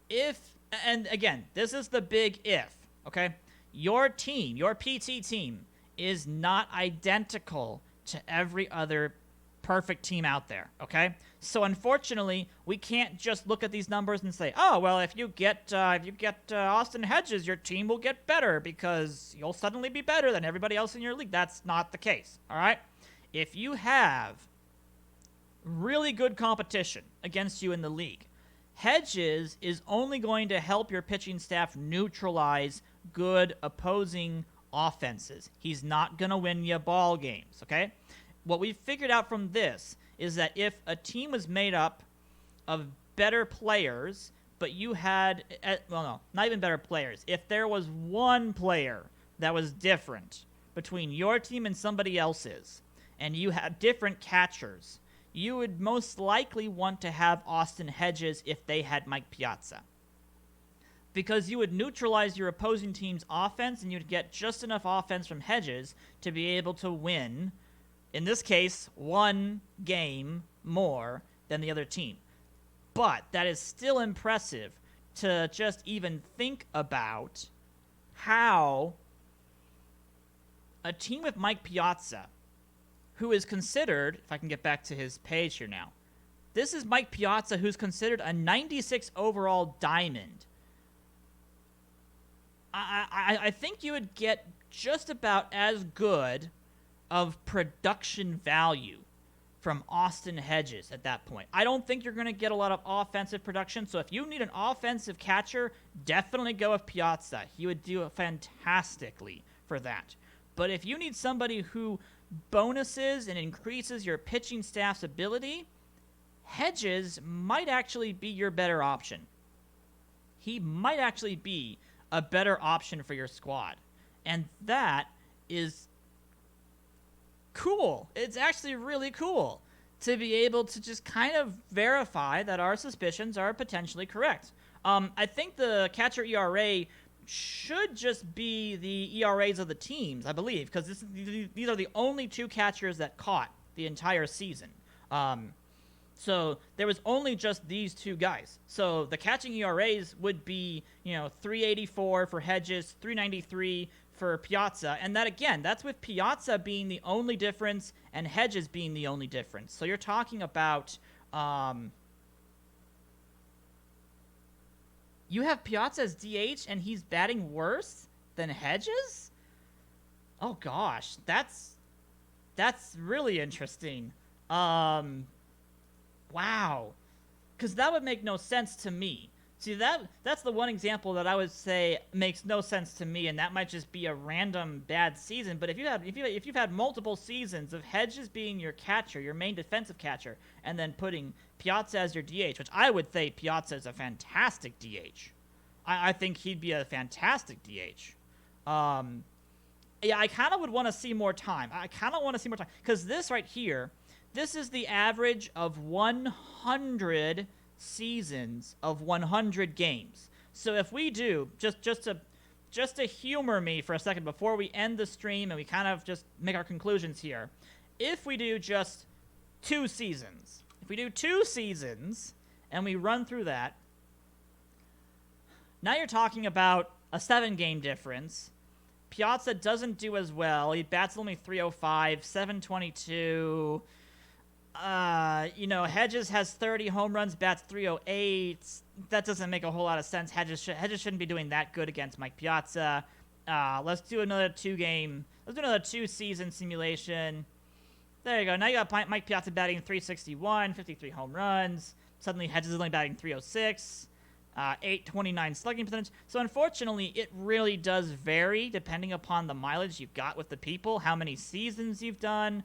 if, and again, this is the big if, okay? Your team, your PT team, is not identical to every other perfect team out there, okay? So unfortunately, we can't just look at these numbers and say, oh, well, if you get Austin Hedges, your team will get better because you'll suddenly be better than everybody else in your league. That's not the case, all right? If you have really good competition against you in the league, Hedges is only going to help your pitching staff neutralize good opposing offenses. He's not going to win you ball games, okay? What we figured out from this is that if a team was made up of better players, but you had, well, no, not even better players. If there was one player that was different between your team and somebody else's, and you had different catchers, you would most likely want to have Austin Hedges if they had Mike Piazza. Because you would neutralize your opposing team's offense, and you'd get just enough offense from Hedges to be able to win, in this case, one game more than the other team. But that is still impressive to just even think about how a team with Mike Piazza, who is considered, if I can get back to his page here now, this is Mike Piazza, who's considered a 96 overall diamond. I think you would get just about as good of production value from Austin Hedges at that point. I don't think you're going to get a lot of offensive production, so if you need an offensive catcher, definitely go with Piazza. He would do fantastically for that. But if you need somebody who bonuses and increases your pitching staff's ability, Hedges might actually be your better option. He might actually be a better option for your squad. And that is cool. It's actually really cool to be able to just kind of verify that our suspicions are potentially correct. I think the catcher ERA should just be the ERAs of the teams, I believe, because these are the only two catchers that caught the entire season. So there was only just these two guys. So the catching ERAs would be, 384 for Hedges, 393 for Piazza. And that, again, that's with Piazza being the only difference and Hedges being the only difference. So you're talking about, you have Piazza as DH and he's batting worse than Hedges? Oh gosh, that's really interesting. Wow. Because that would make no sense to me. See, that's the one example that I would say makes no sense to me, and that might just be a random bad season. But if you've had multiple seasons of Hedges being your catcher, your main defensive catcher, and then putting Piazza as your DH, which I would say Piazza is a fantastic DH. I think he'd be a fantastic DH. Yeah, I kind of would want to see more time. Because this right here, this is the average of 100 seasons of 100 games. So if we do, just to humor me for a second before we end the stream and we kind of just make our conclusions here, if we do just 2 seasons, and we run through that, now you're talking about a 7-game difference. Piazza doesn't do as well. He bats only 305, 722. Hedges has 30 home runs, bats 308. That doesn't make a whole lot of sense. Hedges shouldn't be doing that good against Mike Piazza. Let's do another 2-season simulation. There you go. Now you got Mike Piazza batting 361, 53 home runs. Suddenly Hedges is only batting 306. 829 slugging percentage. So unfortunately, it really does vary depending upon the mileage you've got with the people, how many seasons you've done,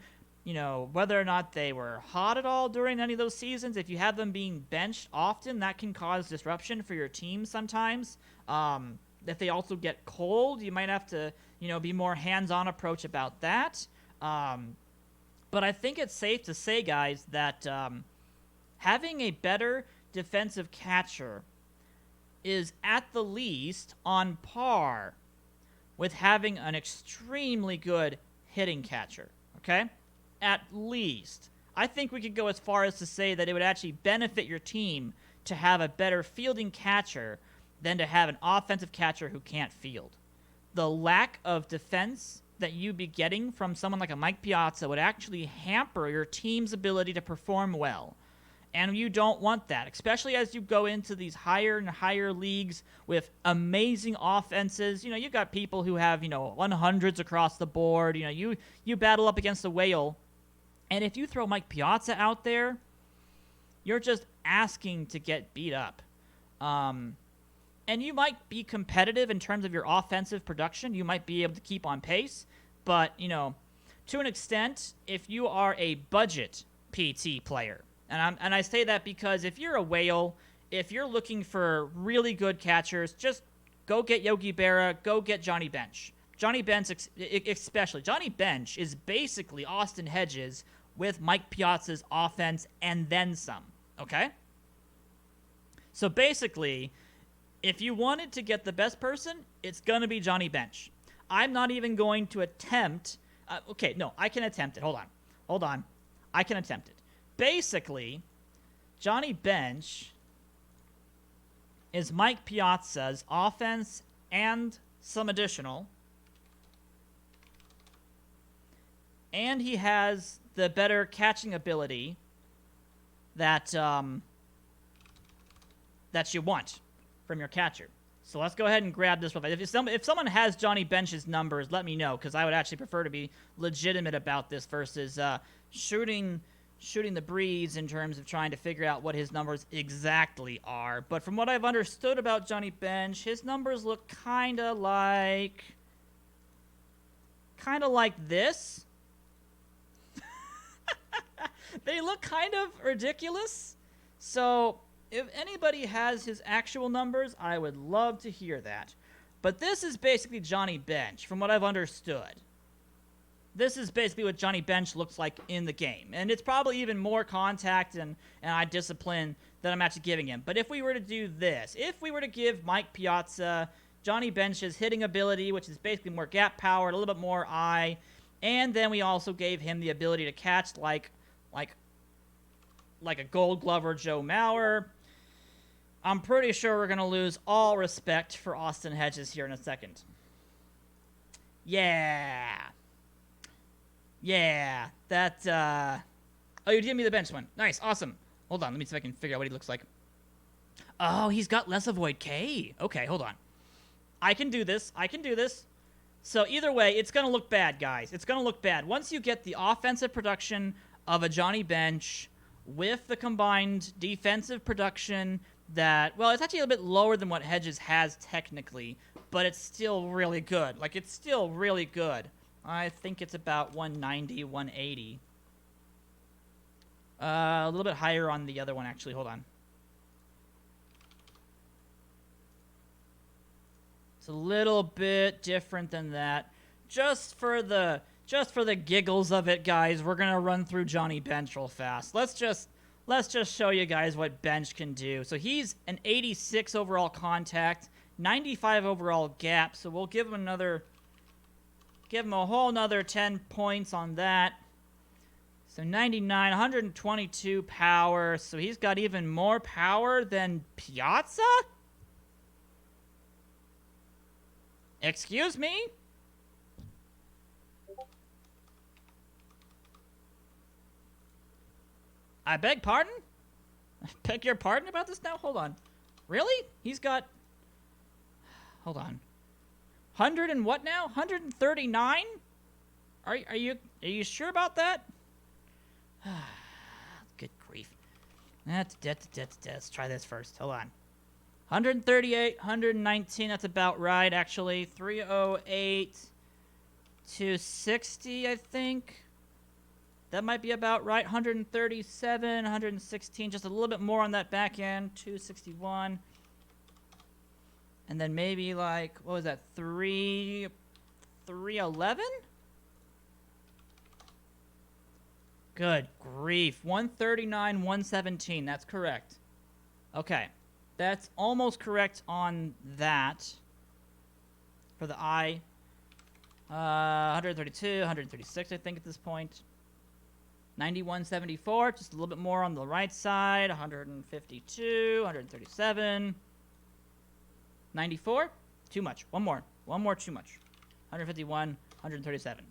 whether or not they were hot at all during any of those seasons. If you have them being benched often, that can cause disruption for your team sometimes. If they also get cold, you might have to, be more hands-on approach about that. But I think it's safe to say, guys, that having a better defensive catcher is at the least on par with having an extremely good hitting catcher, okay? At least. I think we could go as far as to say that it would actually benefit your team to have a better fielding catcher than to have an offensive catcher who can't field. The lack of defense that you'd be getting from someone like a Mike Piazza would actually hamper your team's ability to perform well. And you don't want that, especially as you go into these higher and higher leagues with amazing offenses. You know, you've got people who have, 100s across the board. You battle up against a whale. And if you throw Mike Piazza out there, you're just asking to get beat up. And you might be competitive in terms of your offensive production. You might be able to keep on pace. But, to an extent, if you are a budget PT player, and I say that because if you're a whale, if you're looking for really good catchers, just go get Yogi Berra, go get Johnny Bench. Johnny Bench especially. Johnny Bench is basically Austin Hedges with Mike Piazza's offense and then some, okay? So basically, if you wanted to get the best person, it's going to be Johnny Bench. I'm not even going to attempt... I can attempt it. Hold on. I can attempt it. Basically, Johnny Bench is Mike Piazza's offense and some additional. And he has the better catching ability that you want from your catcher. So let's go ahead and grab this. If someone has Johnny Bench's numbers, let me know, because I would actually prefer to be legitimate about this versus shooting the breeze in terms of trying to figure out what his numbers exactly are. But from what I've understood about Johnny Bench, his numbers look kind of like this. They look kind of ridiculous. So if anybody has his actual numbers, I would love to hear that. But this is basically Johnny Bench, from what I've understood. This is basically what Johnny Bench looks like in the game. And it's probably even more contact and eye discipline that I'm actually giving him. But if we were to do this, if we were to give Mike Piazza Johnny Bench's hitting ability, which is basically more gap power, a little bit more eye, and then we also gave him the ability to catch like a Gold Glover Joe Mauer, I'm pretty sure we're going to lose all respect for Austin Hedges here in a second. Yeah, that, oh, you gave me the bench one. Nice, awesome. Hold on, let me see if I can figure out what he looks like. Oh, he's got less avoid K. Okay, hold on. I can do this. So either way, it's going to look bad, guys. It's going to look bad. Once you get the offensive production of a Johnny Bench with the combined defensive production that, well, it's actually a little bit lower than what Hedges has technically, but it's still really good. Like, it's still really good. I think it's about 190, 180. A little bit higher on the other one, actually. Hold on. It's a little bit different than that. Just for the giggles of it, guys, we're gonna run through Johnny Bench real fast. Let's just show you guys what Bench can do. So he's an 86 overall contact, 95 overall gap. So we'll give him a whole nother 10 points on that. So 99, 122 power. So he's got even more power than Piazza? Excuse me? I beg pardon? I beg your pardon about this now? Hold on. Really? He's got... Hold on. 100 and what now? 139? Are you sure about that? Good grief. Let's try this first. Hold on. 138, 119, that's about right, actually. 308 to 60, I think. That might be about right. 137, 116, just a little bit more on that back end. 261. And then maybe like, what was that? 311? Good grief. 139, 117. That's correct. Okay. That's almost correct on that for the eye. 132, 136, I think, at this point. 91.74, just a little bit more on the right side. 152, 137. 94, too much. One more, too much. 151, 137.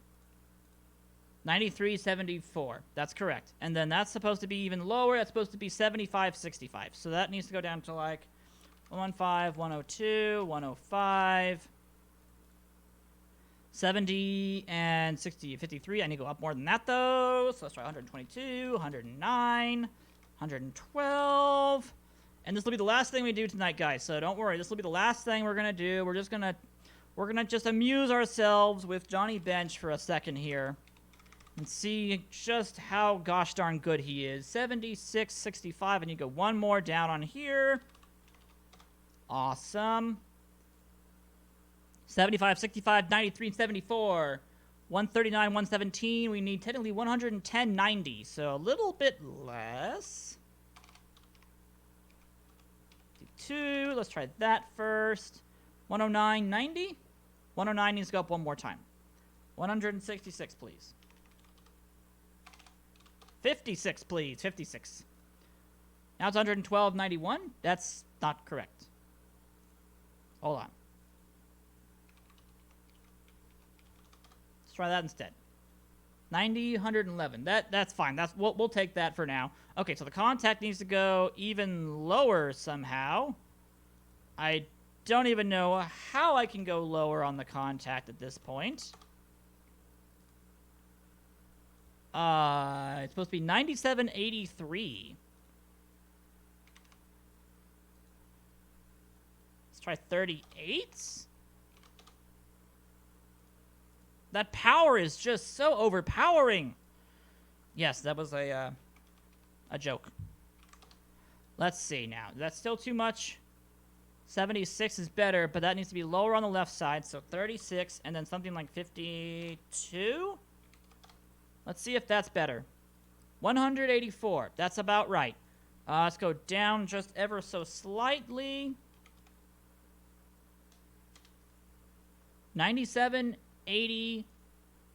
93.74, that's correct. And then that's supposed to be even lower. That's supposed to be 75.65. So that needs to go down to like 115, 102, 105. 70 and 60, 53. I need to go up more than that, though. So let's try 122, 109, 112. And this will be the last thing we do tonight, guys. So don't worry. This will be the last thing we're going to do. We're gonna just amuse ourselves with Johnny Bench for a second here and see just how gosh darn good he is. 76, 65. And you go one more down on here. Awesome. 75, 65, 93, 74, 139, 117. We need technically 110, 90. So a little bit less. 52. Let's try that first. 109, 90. 109 needs to go up one more time. 166, please. 56, please. 56. Now it's 112, 91. That's not correct. Hold on. Try that instead. 90, 111. That's fine. We'll take that for now. Okay, so the contact needs to go even lower somehow. I don't even know how I can go lower on the contact at this point. It's supposed to be 97.83. Let's try 38. That power is just so overpowering. Yes, that was a joke. Let's see now. That's still too much. 76 is better, but that needs to be lower on the left side. So 36 and then something like 52. Let's see if that's better. 184. That's about right. Let's go down just ever so slightly. 97. 80.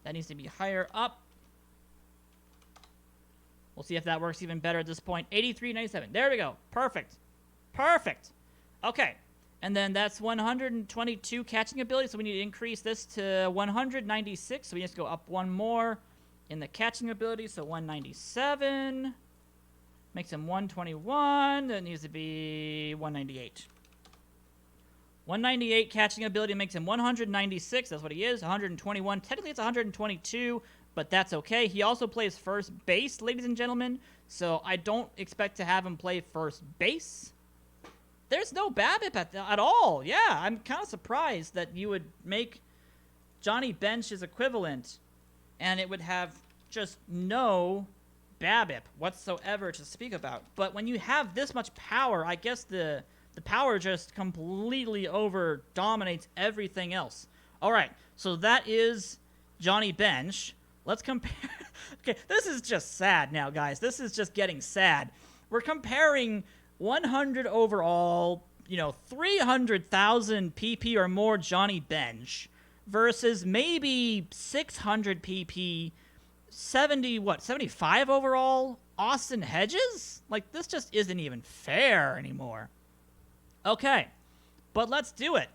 That needs to be higher up. We'll see if that works even better at this point. 83, 97. There we go. Perfect. Perfect. Okay. And then that's 122 catching ability, so we need to increase this to 196. So we have to go up one more in the catching ability. So 197. Makes him 121. That needs to be 198. 198 catching ability makes him 196. That's what he is. 121. Technically, it's 122, but that's okay. He also plays first base, ladies and gentlemen, so I don't expect to have him play first base. There's no BABIP at all. Yeah, I'm kind of surprised that you would make Johnny Bench his equivalent, and it would have just no BABIP whatsoever to speak about. But when you have this much power, I guess the power just completely over-dominates everything else. All right, so that is Johnny Bench. Let's compare. Okay, this is just sad now, guys. This is just getting sad. We're comparing 100 overall, 300,000 PP or more Johnny Bench versus maybe 600 PP, 75 overall Austin Hedges? Like, this just isn't even fair anymore. Okay, but let's do it.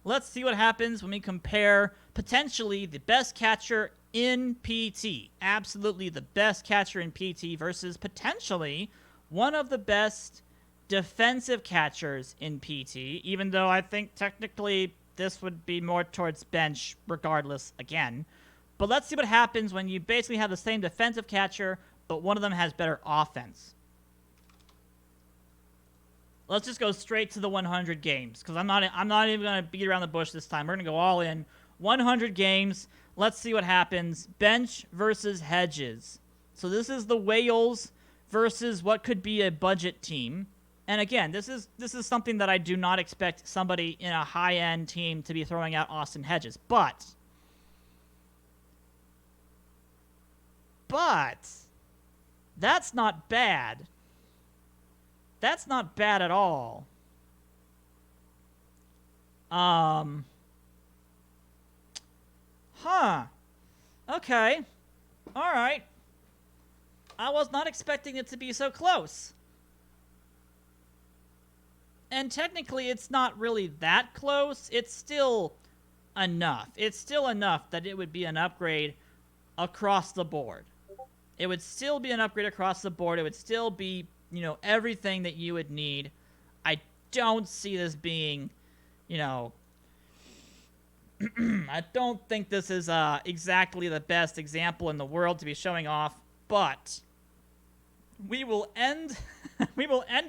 Let's see what happens when we compare potentially the best catcher in PT. Absolutely the best catcher in PT versus potentially one of the best defensive catchers in PT, even though I think technically this would be more towards bench regardless again. But let's see what happens when you basically have the same defensive catcher, but one of them has better offense. Let's just go straight to the 100 games, because I'm not even going to beat around the bush this time. We're going to go all in. 100 games. Let's see what happens. Bench versus Hedges. So this is the Whales versus what could be a budget team. And again, this is something that I do not expect somebody in a high-end team to be throwing out Austin Hedges. But that's not bad. That's not bad at all. Huh. Okay. All right. I was not expecting it to be so close. And technically, it's not really that close. It's still enough. It's still enough that it would be an upgrade across the board. It would still be an upgrade across the board. It would still be, everything that you would need. I don't see this being, I don't think this is exactly the best example in the world to be showing off, but we will end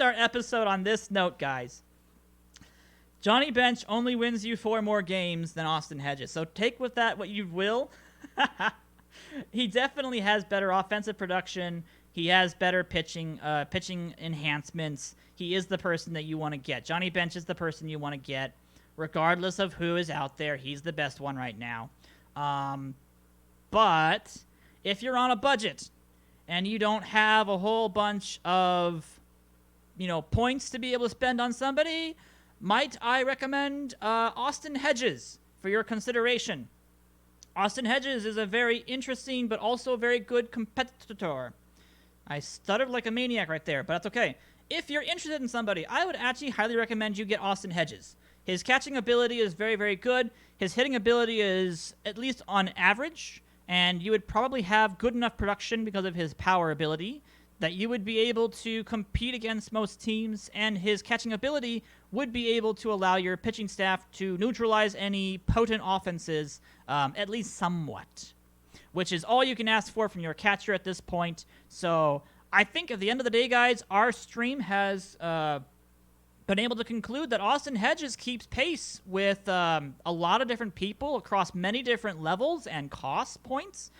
our episode on this note, guys. Johnny Bench only wins you 4 more games than Austin Hedges, so take with that what you will. He definitely has better offensive production. He has better pitching enhancements. He is the person that you want to get. Johnny Bench is the person you want to get. Regardless of who is out there, he's the best one right now. But if you're on a budget and you don't have a whole bunch of, points to be able to spend on somebody, might I recommend Austin Hedges for your consideration. Austin Hedges is a very interesting but also very good competitor. I stuttered like a maniac right there, but that's okay. If you're interested in somebody, I would actually highly recommend you get Austin Hedges. His catching ability is very, very good. His hitting ability is at least on average, and you would probably have good enough production because of his power ability that you would be able to compete against most teams, and his catching ability would be able to allow your pitching staff to neutralize any potent offenses, at least somewhat, which is all you can ask for from your catcher at this point. So I think at the end of the day, guys, our stream has been able to conclude that Austin Hedges keeps pace with a lot of different people across many different levels and cost points.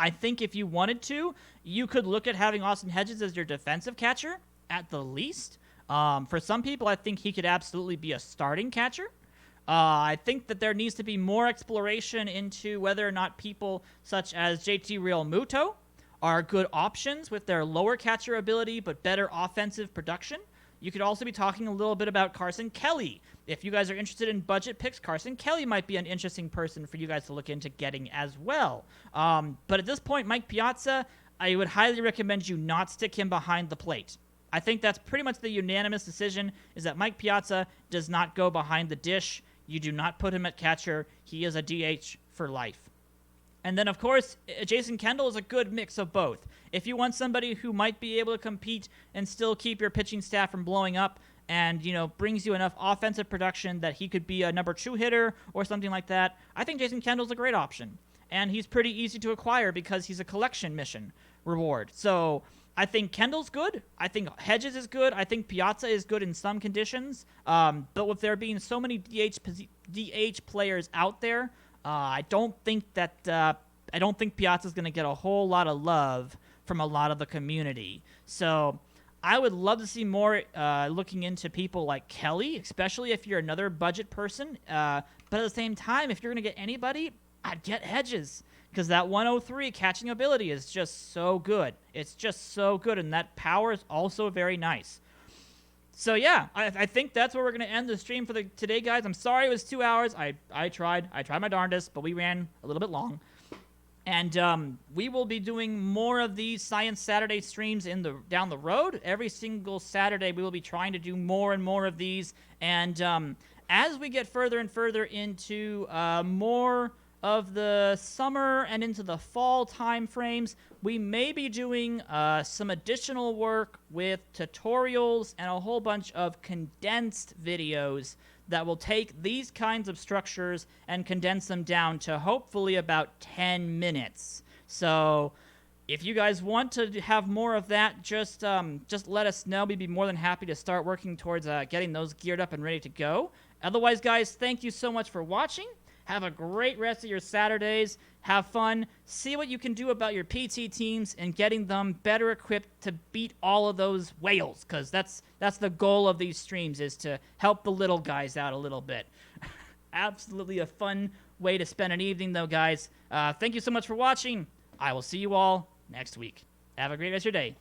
I think if you wanted to, you could look at having Austin Hedges as your defensive catcher at the least. For some people, I think he could absolutely be a starting catcher. I think that there needs to be more exploration into whether or not people such as JT Realmuto are good options with their lower catcher ability but better offensive production. You could also be talking a little bit about Carson Kelly. If you guys are interested in budget picks, Carson Kelly might be an interesting person for you guys to look into getting as well. But at this point, Mike Piazza, I would highly recommend you not stick him behind the plate. I think that's pretty much the unanimous decision, is that Mike Piazza does not go behind the dish. You do not put him at catcher. He is a DH for life. And then, of course, Jason Kendall is a good mix of both. If you want somebody who might be able to compete and still keep your pitching staff from blowing up and, brings you enough offensive production that he could be a number 2 hitter or something like that, I think Jason Kendall's a great option. And he's pretty easy to acquire because he's a collection mission reward. So I think Kendall's good. I think Hedges is good. I think Piazza is good in some conditions. But with there being so many DH players out there, I don't think Piazza's going to get a whole lot of love from a lot of the community. So I would love to see more looking into people like Kelly, especially if you're another budget person. But at the same time, if you're going to get anybody, I'd get Hedges, because that 103 catching ability is just so good. It's just so good, and that power is also very nice. So yeah, I think that's where we're going to end the stream for today, guys. I'm sorry it was 2 hours. I tried my darndest, but we ran a little bit long. And we will be doing more of these Science Saturday streams down the road. Every single Saturday, we will be trying to do more and more of these. And as we get further and further into more of the summer and into the fall time frames, we may be doing some additional work with tutorials and a whole bunch of condensed videos that will take these kinds of structures and condense them down to hopefully about 10 minutes. So if you guys want to have more of that, just let us know. We'd be more than happy to start working towards getting those geared up and ready to go. Otherwise, guys, thank you so much for watching. Have a great rest of your Saturdays. Have fun. See what you can do about your PT teams and getting them better equipped to beat all of those whales, because that's the goal of these streams, is to help the little guys out a little bit. Absolutely a fun way to spend an evening, though, guys. Thank you so much for watching. I will see you all next week. Have a great rest of your day.